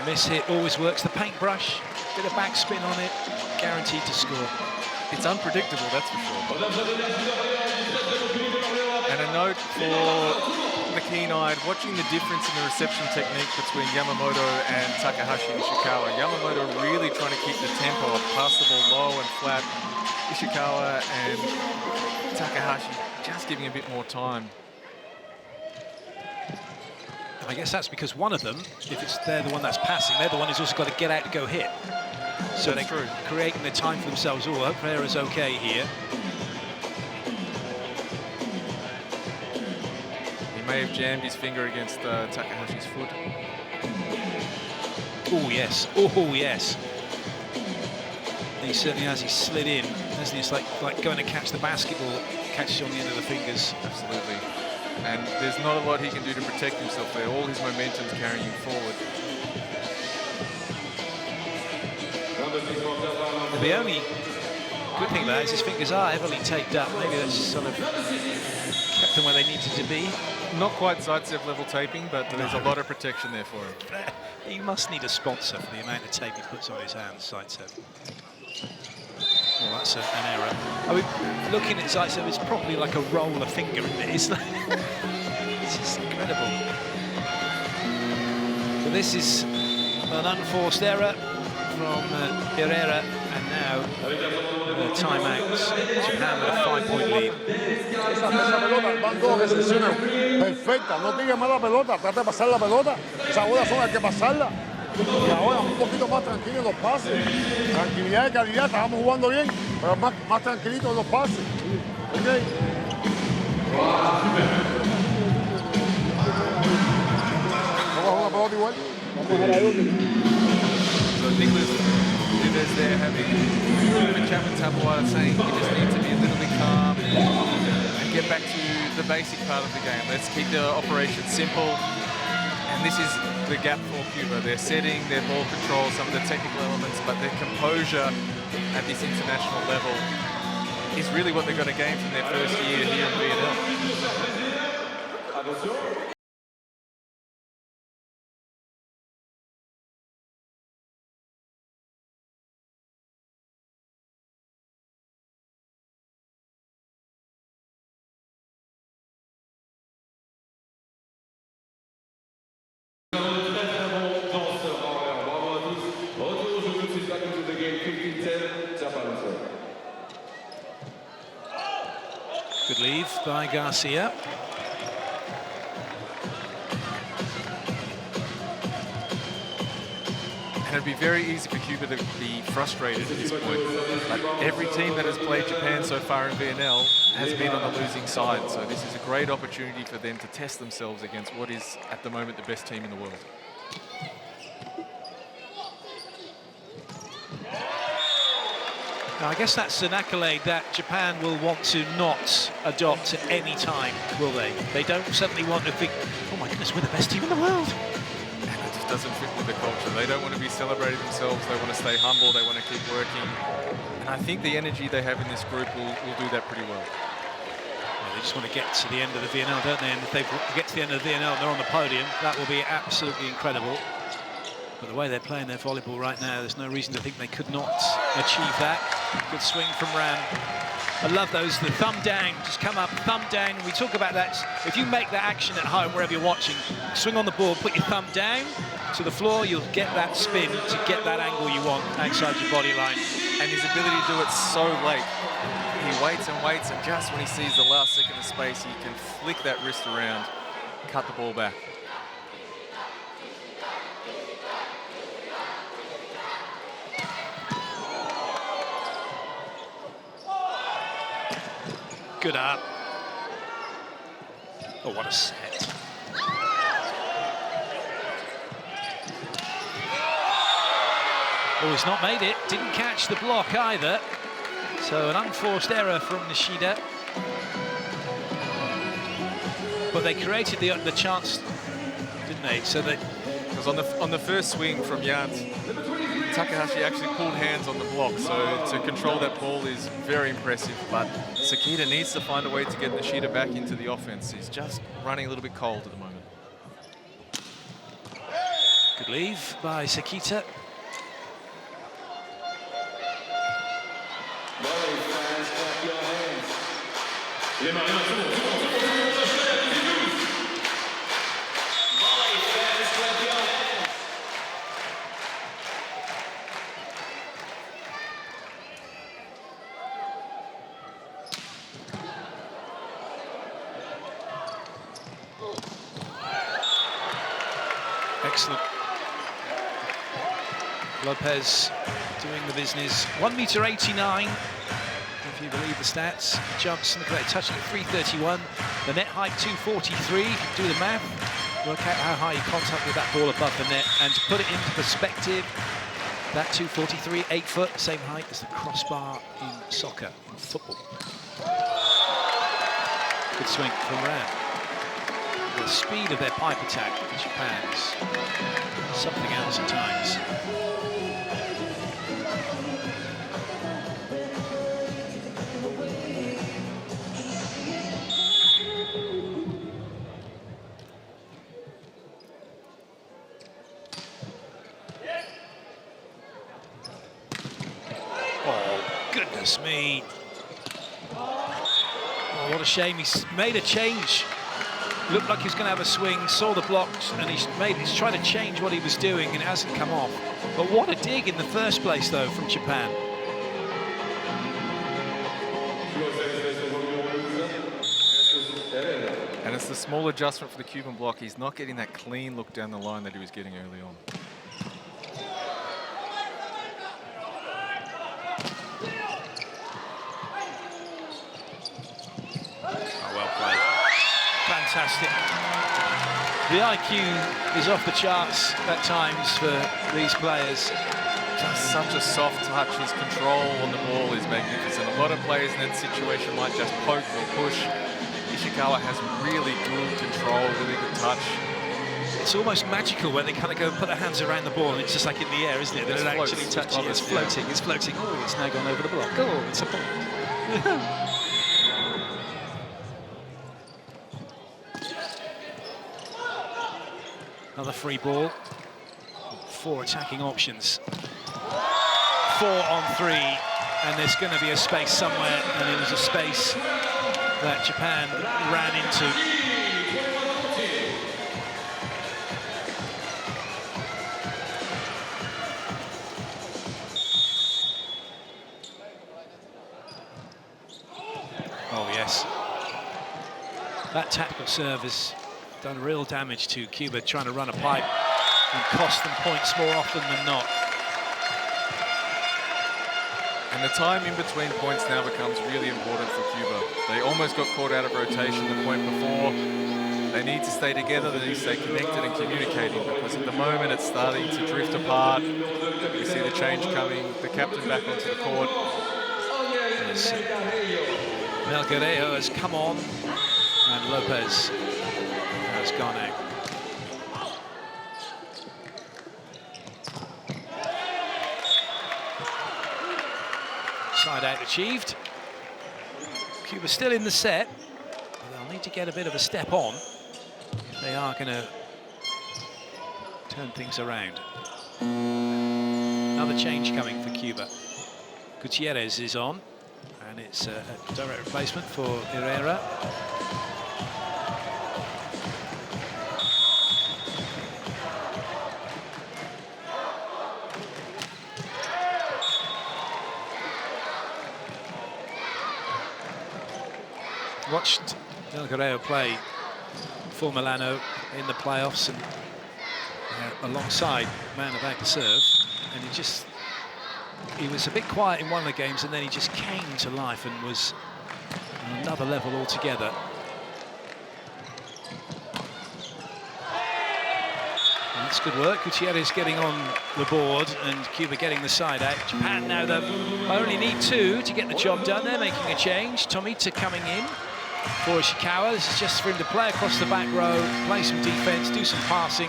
Miss hit always works. The paintbrush, bit of backspin on it, guaranteed to score. It's unpredictable, that's for sure. And a note for the keen-eyed, watching the difference in the reception technique between Yamamoto and Takahashi Ishikawa. Yamamoto really trying to keep the tempo of pass the ball low and flat. Ishikawa and Takahashi just giving a bit more time. I guess that's because one of them, if they're the one that's passing, they're the one who's also got to get out to go hit. So that's they're true. Creating the time for themselves. Oh, hope Pereira's okay here. He may have jammed his finger against Takahashi's foot. Oh, yes. Oh, yes. He certainly has. He slid in, hasn't he? It's like going to catch the basketball, catches on the end of the fingers. Absolutely. And there's not a lot he can do to protect himself there. All his momentum's carrying him forward. The only good thing about it is his fingers are heavily taped up. Maybe that's sort of kept them where they needed to be. Not quite Zaitsev level taping, but there's a lot of protection there for him. He must need a sponsor for the amount of tape he puts on his hands, Zaitsev. Well, that's an error. I mean, looking at Zaitsev, it's probably like a roller finger, isn't it? It's just incredible. So this is an unforced error from Pereira, and now timeouts. Japan with a 5-point lead. Esa pelota, van dos recepciones perfectas. No tires más la pelota, trata de pasar la pelota. Esas bolas son las que pasarla. Y ahora un poquito más tranquilo en los pases. Tranquilidad y calidad, estábamos jugando bien, pero más tranquilito en los pases. Okay. ¿Vamos a jugar la pelota igual? So Nicholas Vives there having a chat with Tabuada saying we just need to be a little bit calm and get back to the basic part of the game. Let's keep the operation simple. And this is the gap for Cuba. They're setting their ball control, some of the technical elements, but their composure at this international level is really what they're going to gain from their first year here in VNL. Good leave by Garcia. And it'd be very easy for Cuba to be frustrated at this point. But every team that has played Japan so far in VNL has been on the losing side. So this is a great opportunity for them to test themselves against what is, at the moment, the best team in the world. Now, I guess that's an accolade that Japan will want to not adopt at any time, will they? They don't suddenly want to think, oh my goodness, we're the best team in the world. And it just doesn't fit with the culture. They don't want to be celebrating themselves. They want to stay humble. They want to keep working. And I think the energy they have in this group will do that pretty well. They just want to get to the end of the VNL, don't they? And if they get to the end of the VNL and they're on the podium, that will be absolutely incredible. But the way they're playing their volleyball right now, there's no reason to think they could not achieve that. Good swing from Ram. I love those, the thumb down, just come up, thumb down. We talk about that. If you make that action at home, wherever you're watching, swing on the ball, put your thumb down to the floor, you'll get that spin to get that angle you want outside your body line. And his ability to do it so late. He waits and waits, and just when he sees the last second of space, he can flick that wrist around, cut the ball back. Good up. Oh, what a set. Oh, he's not made it. Didn't catch the block either. So an unforced error from Nishida. But they created the chance, didn't they? So that because on the first swing from Yant, Takahashi actually pulled hands on the block, so to control that ball is very impressive. But Sakita needs to find a way to get Nishida back into the offense. He's just running a little bit cold at the moment. good leave by Sakita. Excellent. Lopez doing the business. 1.89 m, if you believe the stats. Jumps, look at that, touching at 331. The net height 243. If you do the math, work out how high you contact with that ball above the net. And to put it into perspective, that 243, 8 foot, same height as the crossbar in soccer, in football. Good swing from Ram. The speed of their pipe attack for Japan is something else at times. Oh, goodness me. Oh, what a shame. He's made a change. Looked like he was going to have a swing, saw the blocks, and he's trying to change what he was doing, and it hasn't come off. But what a dig in the first place, though, from Japan. And it's the small adjustment for the Cuban block. He's not getting that clean look down the line that he was getting early on. Fantastic. The IQ is off the charts at times for these players. Just such a soft touch. His control on the ball is magnificent. A lot of players in that situation might just poke or push. Ishikawa has really good control, really good touch. It's almost magical when they kind of go and put their hands around the ball, and it's just like in the air, isn't it? That it actually touches it. It's floating, it's floating. Oh, it's now gone over the block. Oh, it's a point. Another free ball. 4 attacking options. 4 on 3, and there's going to be a space somewhere, and it was a space that Japan ran into. Oh, yes. That tactical serve has done real damage to Cuba, trying to run a pipe and cost them points more often than not. And the time in between points now becomes really important for Cuba. They almost got caught out of rotation the point before. They need to stay together, they need to stay connected and communicating, because at the moment it's starting to drift apart. We see the change coming, the captain back onto the court. Yes. Melgarejo has come on, and Lopez has gone out. Side out achieved. Cuba still in the set, but they'll need to get a bit of a step on if they are going to turn things around. Another change coming for Cuba. Gutierrez is on, and it's a direct replacement for Herrera. Watched Melgarejo play for Milano in the playoffs, and alongside man about to serve, and he was a bit quiet in one of the games, and then he just came to life and was on another level altogether. And that's good work. Gutierrez getting on the board and Cuba getting the side out. Japan now, though, only need 2 to get the job done. They're making a change. Tomita coming in for Ishikawa. This is just for him to play across the back row, play some defense, do some passing.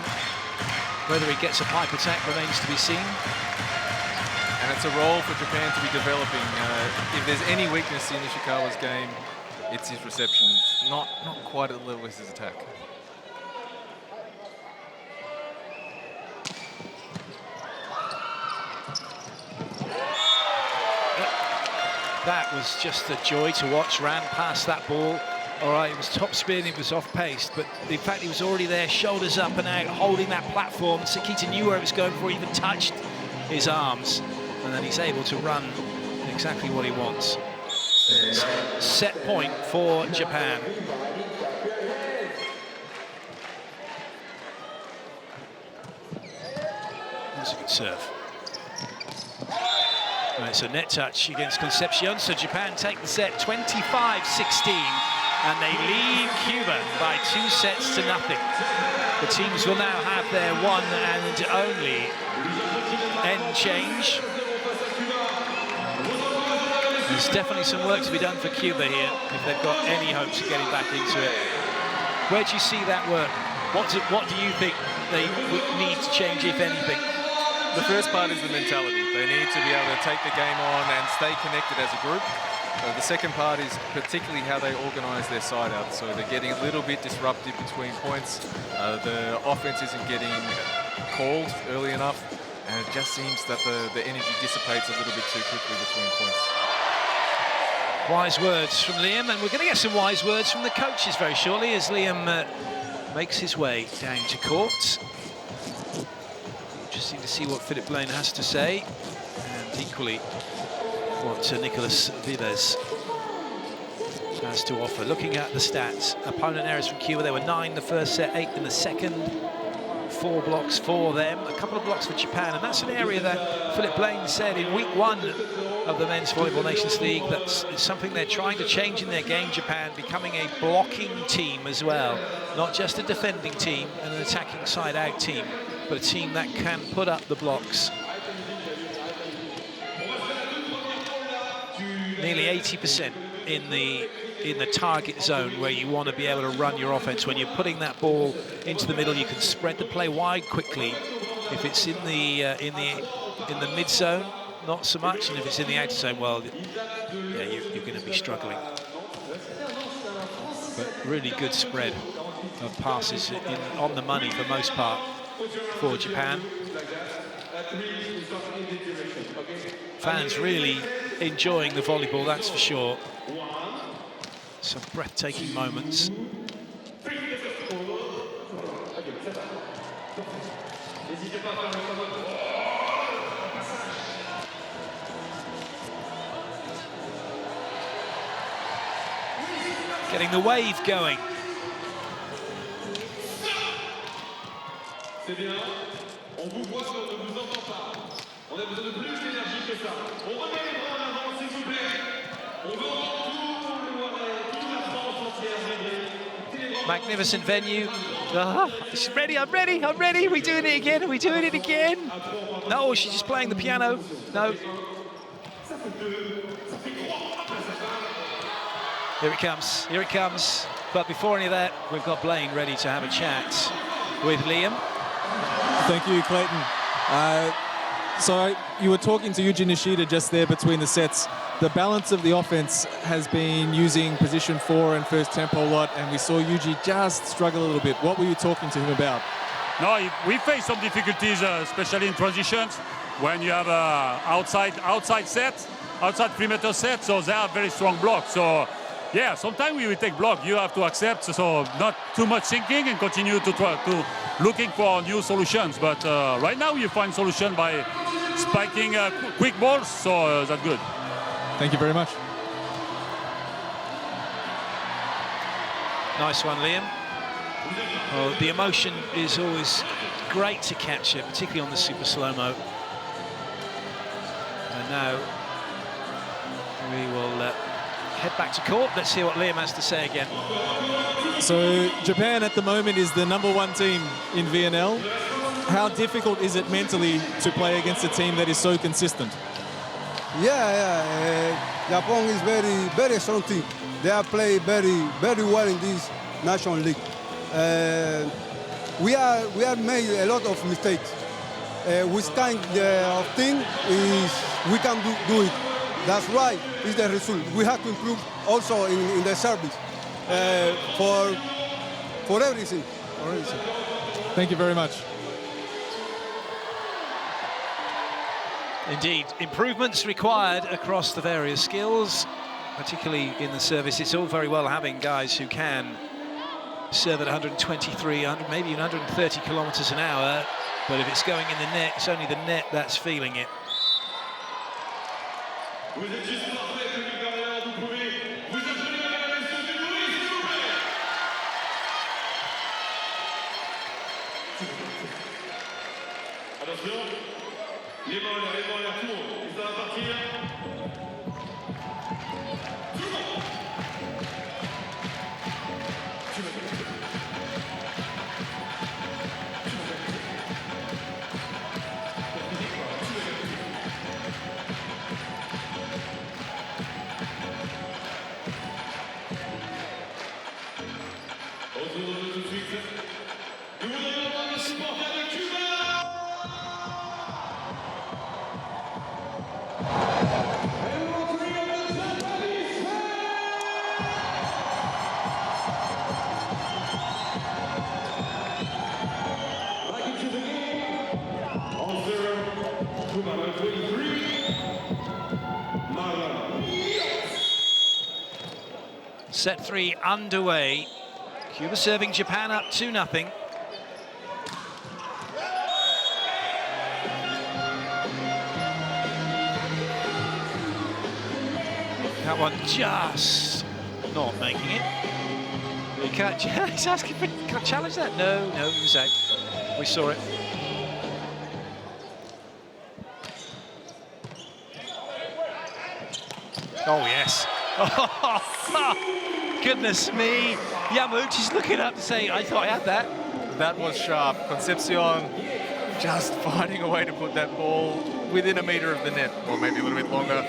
Whether he gets a pipe attack remains to be seen. And it's a role for Japan to be developing. If there's any weakness in Ishikawa's game, it's his reception. It's not quite at the level as his attack. That was just a joy to watch. Ran past that ball. All right, it was top spin, it was off pace, but in fact he was already there, shoulders up and out, holding that platform. Sekita knew where it was going before he even touched his arms, and then he's able to run exactly what he wants. Set point for Japan. That's a good serve. Right, so net touch against Concepcion, so Japan take the set 25-16, and they lead Cuba by 2 sets to nothing. The teams will now have their one and only end change. There's definitely some work to be done for Cuba here if they've got any hopes of getting back into it. Where do you see that work? What do you think they need to change, if anything? The first part is the mentality. They need to be able to take the game on and stay connected as a group. The second part is particularly how they organise their side out. So they're getting a little bit disruptive between points. The offense isn't getting called early enough, and it just seems that the energy dissipates a little bit too quickly between points. Wise words from Liam, and we're going to get some wise words from the coaches very shortly as Liam makes his way down to court. Interesting to see what Philip Blaine has to say, and equally what Nicolas Vives has to offer. Looking at the stats, opponent errors from Cuba, there were 9 in the first set, 8 in the second, 4 blocks for them, a couple of blocks for Japan, and that's an area that Philip Blaine said in week 1 of the Men's Volleyball Nations League, that's something they're trying to change in their game, Japan, becoming a blocking team as well, not just a defending team and an attacking side-out team, but a team that can put up the blocks. Nearly 80% in the target zone where you want to be able to run your offense. When you're putting that ball into the middle, you can spread the play wide quickly. If it's in the mid zone, not so much, and if it's in the outer zone, well, yeah, you're going to be struggling. But really good spread of passes on the money for most part for Japan. Fans really enjoying the volleyball, that's for sure. Some breathtaking moments. Getting the wave going C'est bien. On vous voit, mais on ne vous entend pas. On a besoin de plus d'énergie que ça. On remet les bras en avant, s'il vous plaît. On veut entendre tout le Loiret, toute la France entière vibrer. Magnificent venue. She's ready, I'm ready, I'm ready. Are we doing it again? Are we doing it again? No, she's just playing the piano. No. Here it comes, here it comes. But before any of that, we've got Blaine ready to have a chat with Liam. Thank you, Clayton. So you were talking to Yuji Nishida just there between the sets. The balance of the offense has been using position 4 and first tempo a lot, and we saw Yuji just struggle a little bit. What were you talking to him about? No, we face some difficulties, especially in transitions, when you have outside set, outside perimeter set, so they have very strong blocks. So yeah, sometimes we will take block. You have to accept, so not too much thinking and continue to try to looking for new solutions. But right now you find solution by spiking quick balls, so that's good. Thank you very much. Nice one, Liam. Well, the emotion is always great to capture, particularly on the super slow-mo. And now we will head back to court. Let's hear what Liam has to say again. So Japan at the moment is the #1 team in VNL. How difficult is it mentally to play against a team that is so consistent? Japan is very strong team. They are playing very well in this national league. We have made a lot of mistakes. Which kind of thing is we can do it. That's right. It's the result. We have to improve also in the service for everything. Thank you very much. Indeed, improvements required across the various skills, particularly in the service. It's all very well having guys who can serve at 123, maybe even 130 kilometers an hour, but if it's going in the net, it's only the net that's feeling it. Vous êtes juste parfait, public d'Orléans, vous pouvez vous appeler à la nation du bruit, s'il vous plaît. Attention, les mains en l'air, tout le monde, et ça va partir. Tout de suite, nous voudrions voir les supporters de Cuba. Back into the game. On zero, Cuba number 23, Marlon. Set 3 underway. Cuba serving Japan up 2-0. That one just not making it. He can't, he's asking for, can I challenge that? No, he was out. We saw it. Oh, yes. Goodness me. Yamauchi's looking up to say, I thought I had that. That was sharp. Concepcion just finding a way to put that ball within a metre of the net, or maybe a little bit longer.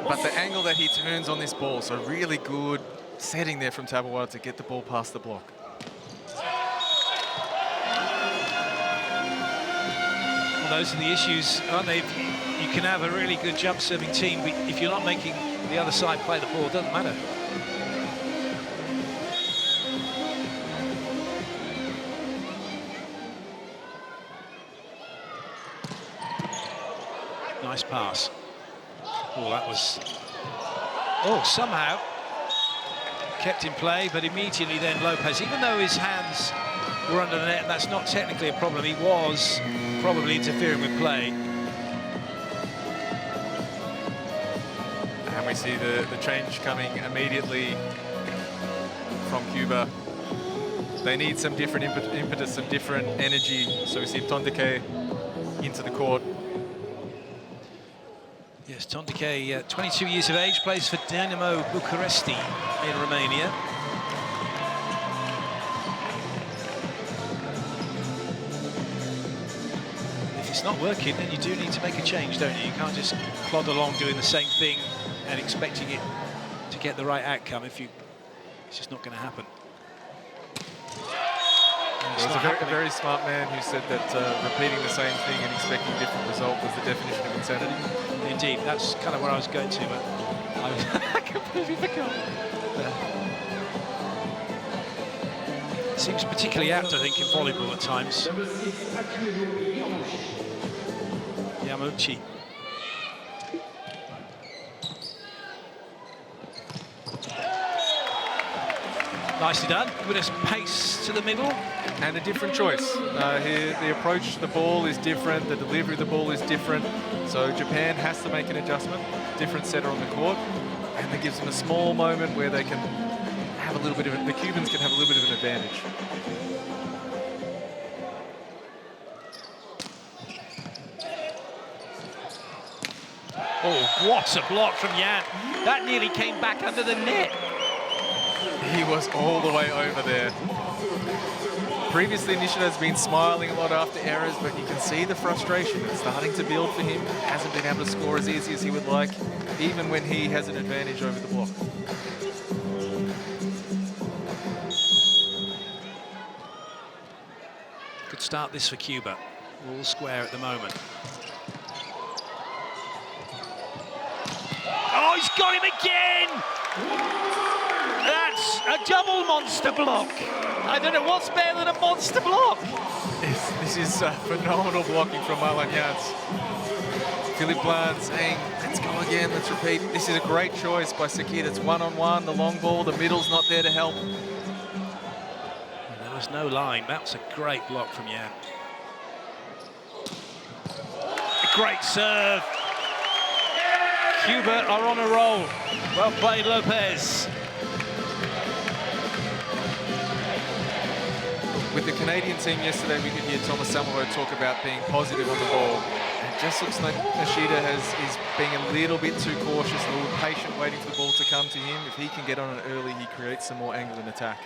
But the angle that he turns on this ball, so really good setting there from Tabawara to get the ball past the block. Well, those are the issues, aren't they? You can have a really good jump serving team, but if you're not making the other side play the ball, it doesn't matter. Nice pass. Oh, that was... Oh, somehow kept in play, but immediately then Lopez, even though his hands were under the net, and that's not technically a problem, he was probably interfering with play. And we see the change coming immediately from Cuba. they need some different impetus, some different energy. So we see Tondike into the court. Yes, Tondike, 22 years of age, plays for Dynamo Bucuresti in Romania. If it's not working, then you do need to make a change, don't you? You can't just plod along doing the same thing and expecting it to get the right outcome. It's just not going to happen. There was a very smart man who said that repeating the same thing and expecting a different result was the definition of insanity. Indeed, that's kind of where I was going to, but I completely forgot. Seems particularly apt, I think, in volleyball at times. Yamauchi. Nicely done. With a pace to the middle. And a different choice. Here, the approach to the ball is different, the delivery of the ball is different. So Japan has to make an adjustment. Different setter on the court. And that gives them a small moment where they can have a little bit of it. The Cubans can have a little bit of an advantage. Oh, what a block from Jan. That nearly came back under the net. He was all the way over there. Previously, Nishida has been smiling a lot after errors, but you can see the frustration. It's starting to build for him. Hasn't been able to score as easy as he would like, even when he has an advantage over the block. Good start this for Cuba. All square at the moment. Oh, he's got him again! That's a double monster block. I don't know what's better than a monster block. This is phenomenal blocking from Marlon Jans. Philippe Blanc saying, let's go again, let's repeat. This is a great choice by Sakita. It's one-on-one, the long ball, the middle's not there to help. There was no line. That's a great block from Jan. A great serve. Cuba are on a roll. Well played, Lopez. With the Canadian team yesterday, we could hear Thomas Samoa talk about being positive on the ball. And it just looks like Nishida is being a little bit too cautious, a little patient, waiting for the ball to come to him. If he can get on it early, he creates some more angle in attack.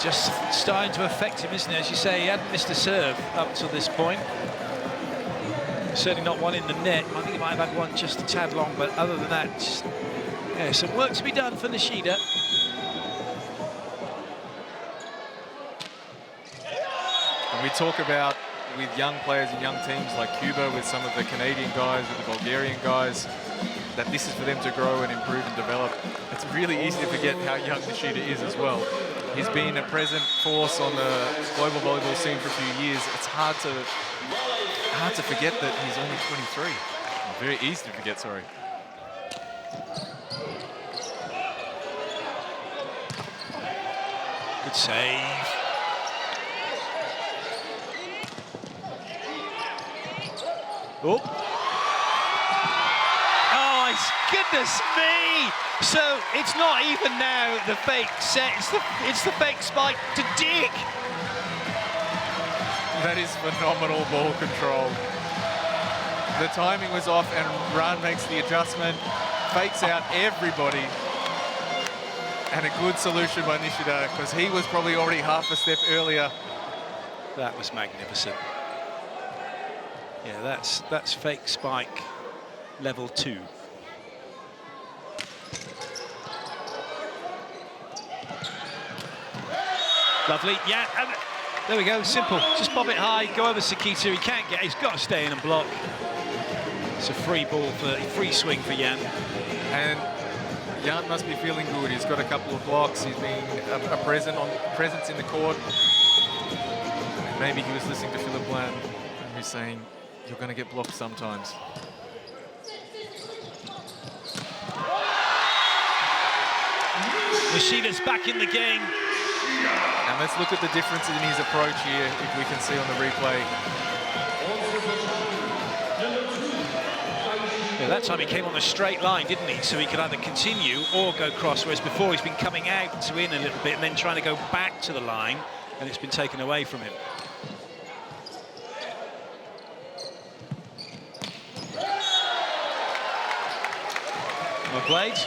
Just starting to affect him, isn't it? As you say, he hadn't missed a serve up to this point. Certainly not one in the net. I think he might have had one just a tad long, but other than that, just, yeah, some work to be done for Nishida. And we talk about with young players and young teams like Cuba, with some of the Canadian guys, with the Bulgarian guys, that this is for them to grow and improve and develop. It's really easy to forget how young Nishida is as well. He's been a present force on the global volleyball scene for a few years. It's hard to forget that he's only 23. Very easy to forget, sorry. Good save. Oh. Goodness me! So it's not even now the fake set, it's the fake spike to dig. That is phenomenal ball control. The timing was off and Ran makes the adjustment, fakes out everybody. And a good solution by Nishida, because he was probably already half a step earlier. That was magnificent. Yeah, that's fake spike level 2. Lovely, yeah, and there we go, simple. Just pop it high, go over Sakita, he can't get, he's got to stay in and block. It's a free ball, free swing for Jan. And Jan must be feeling good. He's got a couple of blocks, he's been a presence in the court. maybe he was listening to Philip Bland, who's saying, you're going to get blocked sometimes. Nishida's back in the game. And let's look at the difference in his approach here, if we can see on the replay. Yeah, that time he came on a straight line, didn't he? So he could either continue or go cross, whereas before he's been coming out to in a little bit and then trying to go back to the line, and it's been taken away from him. Well played.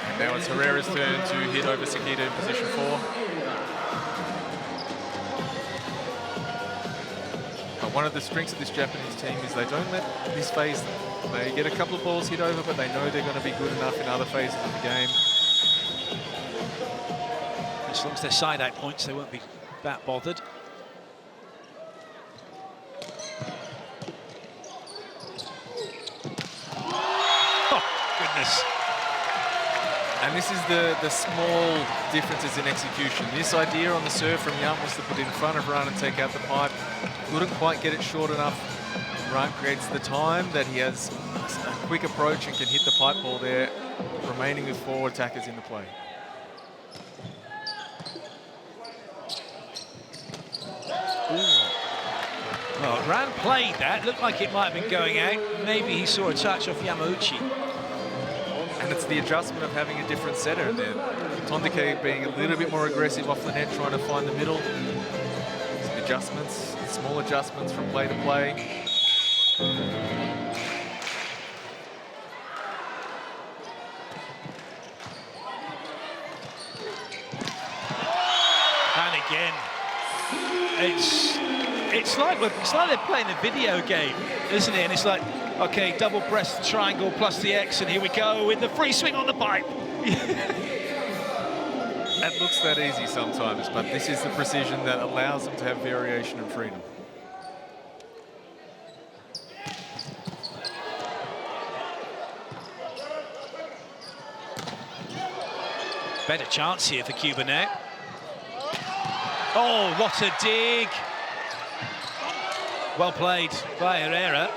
And now it's Herrera's turn to hit over Sakita in position 4. But one of the strengths of this Japanese team is they don't let this phase them. They get a couple of balls hit over, but they know they're going to be good enough in other phases of the game. As long as they're side-out points, they won't be that bothered. Oh, goodness. And this is the small differences in execution. This idea on the serve from Yam was to put it in front of Run and take out the pipe. Couldn't quite get it short enough. Run creates the time that he has a quick approach and can hit the pipe ball there, remaining with 4 attackers in the play. Well, Ran played that. Looked like it might have been going out. Maybe he saw a touch off Yamauchi. And it's the adjustment of having a different setter there. Tondike being a little bit more aggressive off the net, trying to find the middle. Some adjustments, small adjustments from play to play. And again, it's like they're playing a video game, isn't it? And it's like, okay, double press the triangle plus the X, and here we go with the free swing on the pipe. That looks that easy sometimes, but this is the precision that allows them to have variation and freedom. Better chance here for Cuba now. Oh, what a dig. Well played by Herrera.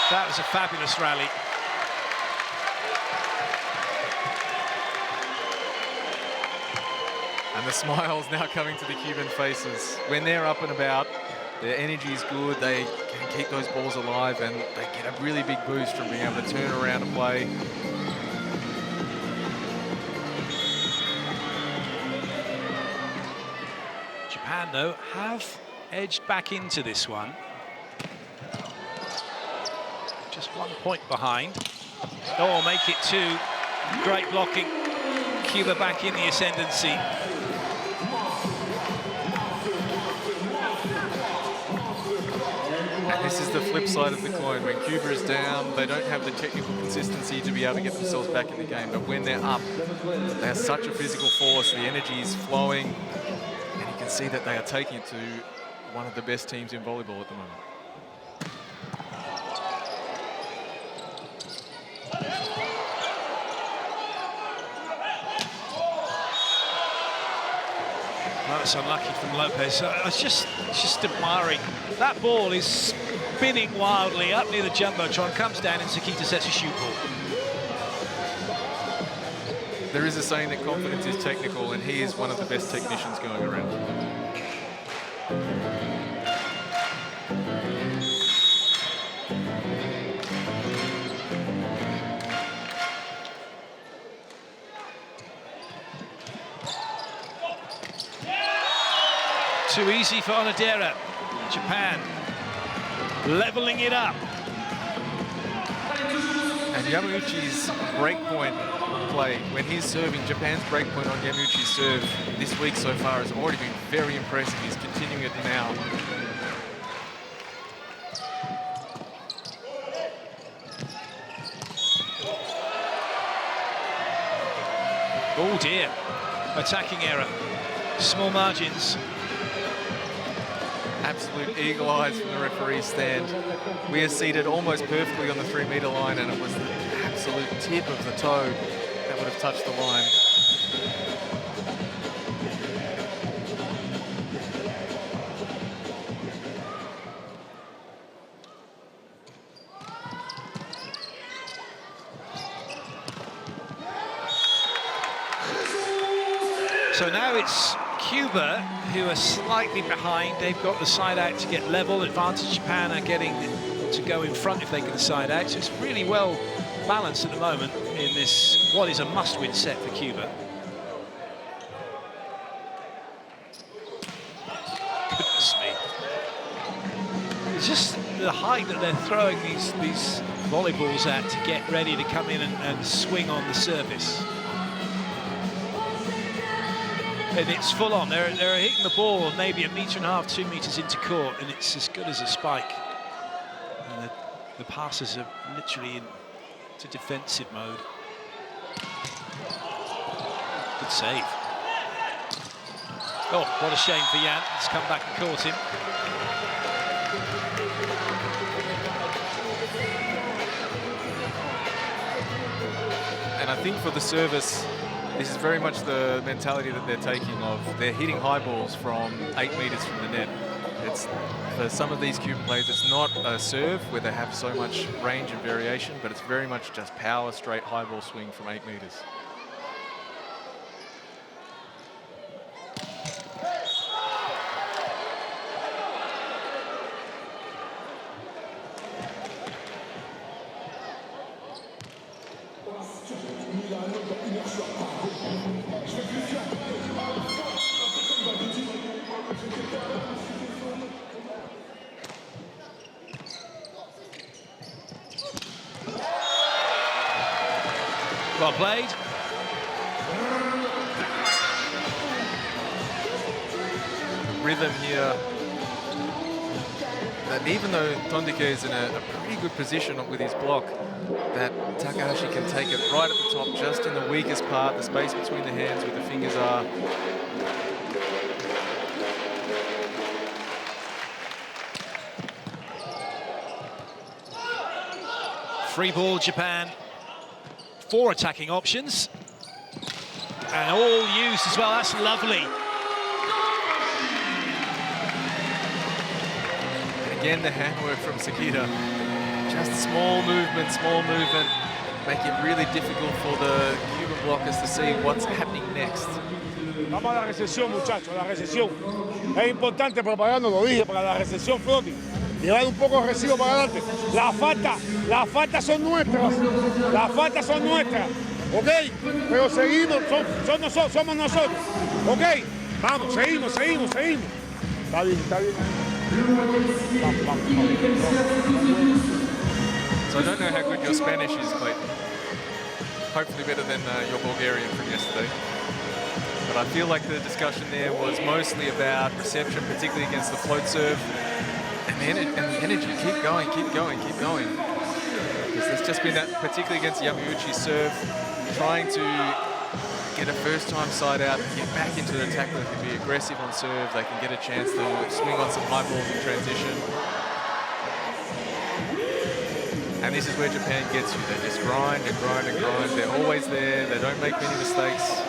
That was a fabulous rally. And the smiles now coming to the Cuban faces. When they're up and about, their energy is good, they can keep those balls alive, and they get a really big boost from being able to turn around and play. Japan, though, have edged back into this one. Just 1 point behind. Oh, make it 2. Great blocking. Cuba back in the ascendancy. And this is the flip side of the coin. When Cuba is down, they don't have the technical consistency to be able to get themselves back in the game. But when they're up, they have such a physical force. The energy is flowing. And you can see that they are taking it to one of the best teams in volleyball at the moment. Well, it's unlucky from Lopez. I was just admiring. That ball is spinning wildly up near the Jumbotron, comes down, and Sakita sets a shoot ball. There is a saying that confidence is technical, and he is one of the best technicians going around. Too easy for Onodera. Japan leveling it up. And Yamauchi's breakpoint play, when he's serving, Japan's breakpoint on Yamauchi's serve this week so far has already been very impressive. He's continuing it now. Oh dear, attacking error. Small margins. Absolute eagle eyes from the referee's stand. We are seated almost perfectly on the 3-meter line, and it was the absolute tip of the toe that would have touched the line. So now it's Cuba who are slightly behind. They've got the side out to get level. Advantage Japan are getting to go in front if they can side out. So it's really well balanced at the moment in this, what is a must-win set for Cuba. Goodness me. It's just the height that they're throwing these volleyballs at to get ready to come in and swing on the surface. And it's full on. They're hitting the ball maybe 1.5 meters, 2 meters into court, and it's as good as a spike. And the passes are literally into defensive mode. Good save. Oh, what a shame for Jan. He's come back and caught him. And I think for the service, this is very much the mentality that they're taking of they're hitting high balls from 8 meters from the net. It's for some of these Cuban players, it's not a serve where they have so much range and variation, but it's very much just power, straight high ball swing from 8 meters. Well played. Rhythm here. And even though Tondike is in a pretty good position with his block, that Takahashi can take it right at the top, just in the weakest part, the space between the hands where the fingers are. Free ball, Japan. 4 attacking options. And all used as well. That's lovely. And again, the handwork from Sekita. Just small movement, make it really difficult for the Cuban blockers to see what's happening next. Vamos a la recesión, muchachos, a la recesión. Es importante prepararnos, lo dije, para la recesión floating. Llevar un poco de recibo para adelante. Las faltas son nuestras. Las faltas son nuestras. ¿Ok? Pero seguimos, somos nosotros. ¿Ok? Vamos, seguimos. Está bien. Vamos. So I don't know how good your Spanish is, Clayton. Hopefully better than your Bulgarian from yesterday. But I feel like the discussion there was mostly about reception, particularly against the float serve. And the energy, keep going. Because there's just been that, particularly against Yamauchi's serve, trying to get a first-time side out, get back into the attack, they can be aggressive on serve, they can get a chance to swing on some high balls in transition. And this is where Japan gets you. They just grind. They're always there. They don't make many mistakes.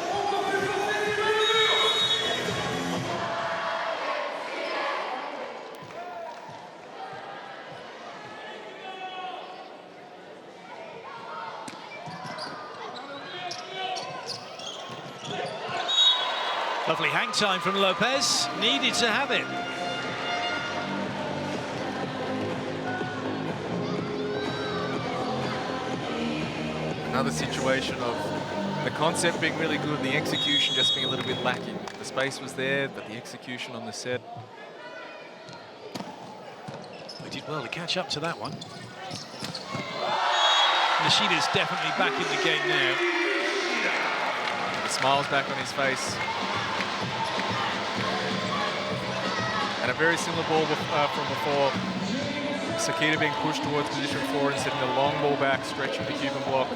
Lovely hang time from Lopez. Needed to have it. Another situation of the concept being really good, the execution just being a little bit lacking. The space was there, but the execution on the set. They did well to catch up to that one. Nishida's definitely back in the game now. The smile's back on his face. And a very similar ball from before. Sekita being pushed towards position 4 and setting the long ball back, stretching the Cuban block.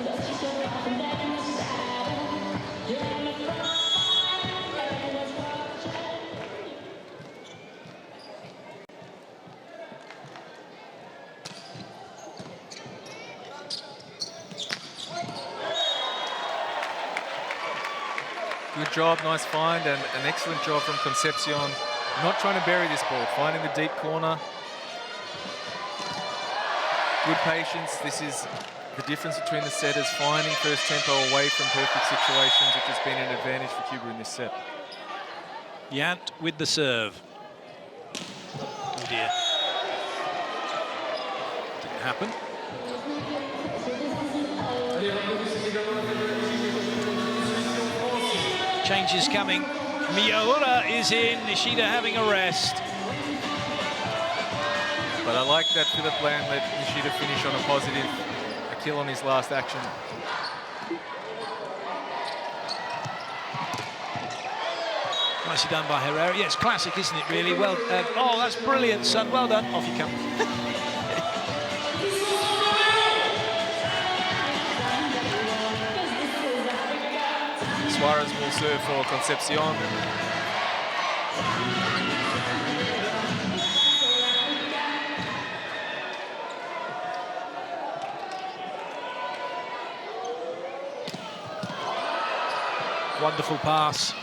Good job, nice find, and an excellent job from Concepcion. Not trying to bury this ball, finding the deep corner. Good patience. This is the difference between the setters finding first tempo away from perfect situations, which has been an advantage for Cuba in this set. Yant with the serve. Oh dear. Didn't happen. Changes coming. Miyaura is in. Nishida having a rest. But I like that Philip Lam let Nishida finish on a positive, a kill on his last action. Nicely done by Herrera. Yeah, it's classic, isn't it, really? Well, oh, that's brilliant, son. Well done. Off you come. Suarez will serve for Concepcion. Wonderful pass.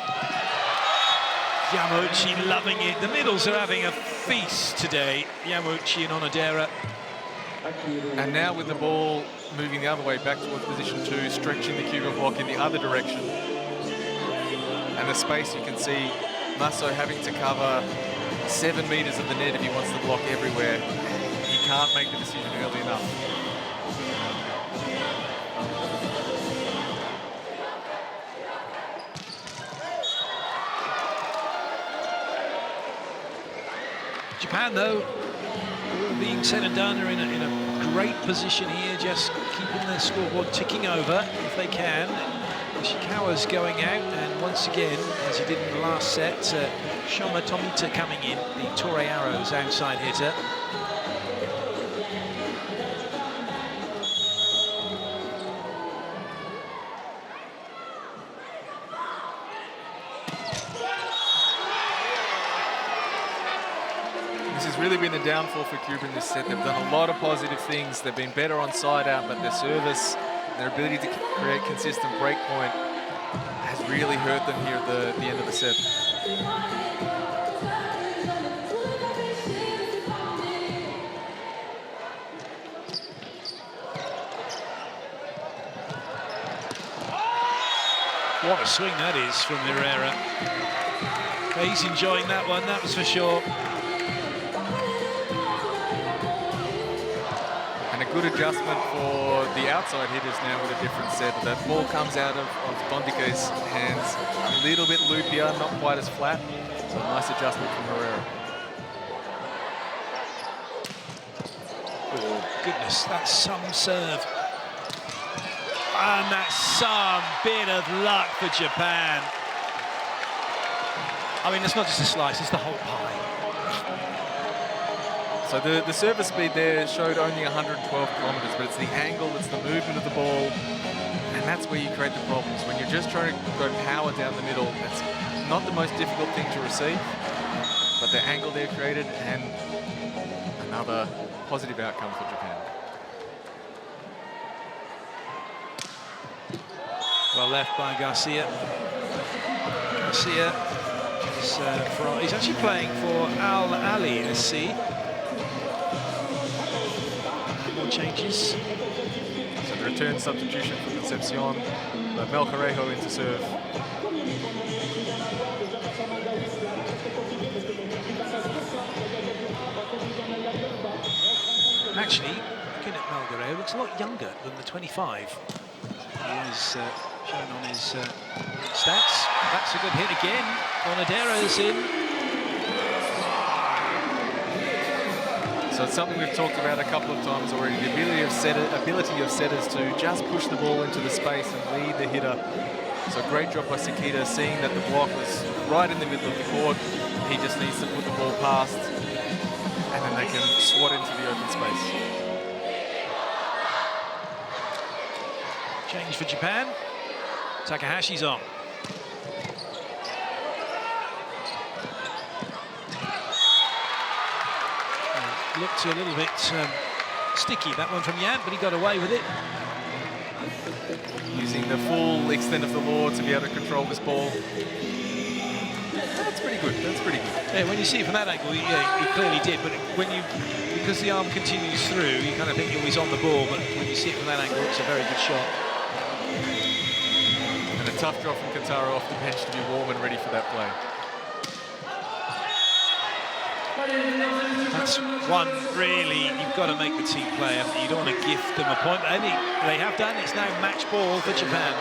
Yamauchi loving it. The middles are having a feast today. Yamauchi and Onodera. And now with the ball moving the other way back towards position 2, stretching the Cuban block in the other direction. And the space, you can see Masso having to cover 7 meters of the net if he wants the block everywhere. He can't make the decision early enough. Japan, though, all being said and done, are in a great position here, just keeping the scoreboard ticking over if they can. Ishikawa's going out, and once again, as he did in the last set, Shoma Tomita coming in, the Torre Arrows outside hitter. Really been the downfall for Cuba in this set. They've done a lot of positive things. They've been better on side out, but their service, their ability to create consistent break point has really hurt them here at the end of the set. What a swing that is from Herrera. He's enjoying that one, that was for sure. Good adjustment for the outside hitters now with a different set. That ball comes out of Bondique's hands a little bit loopier, not quite as flat. So a nice adjustment from Herrera. Oh, goodness, that's some serve. And that's some bit of luck for Japan. I mean, it's not just a slice, it's the whole pie. So the service speed there showed only 112 kilometers, but it's the angle, it's the movement of the ball, and that's where you create the problems. When you're just trying to go power down the middle, that's not the most difficult thing to receive, but the angle there created, and another positive outcome for Japan. Well left by Garcia. Garcia is he's actually playing for Al Ali SC. Changes. So the return substitution for Concepcion, but Mel Correjo into serve. Actually, looking at Mel Correjo, looks a lot younger than the 25 he is shown on his stats. That's a good hit again. Onodera is in. So it's something we've talked about a couple of times already, the ability of setters to just push the ball into the space and lead the hitter. So great job by Sekita, seeing that the block was right in the middle of the court. He just needs to put the ball past, and then they can swat into the open space. Change for Japan. Takahashi's on. Looked a little bit sticky, that one from Yan, but he got away with it. Using the full extent of the law to be able to control this ball. That's pretty good, that's pretty good. Yeah, when you see it from that angle, yeah, he clearly did, but when you because the arm continues through, you kind of think he's on the ball, but when you see it from that angle, it's a very good shot. And a tough drop from Katara off the bench to be warm and ready for that play. That's one, really, you've got to make the team play, haven't you? You don't want to gift them a point. They have done. It's now match ball for Japan.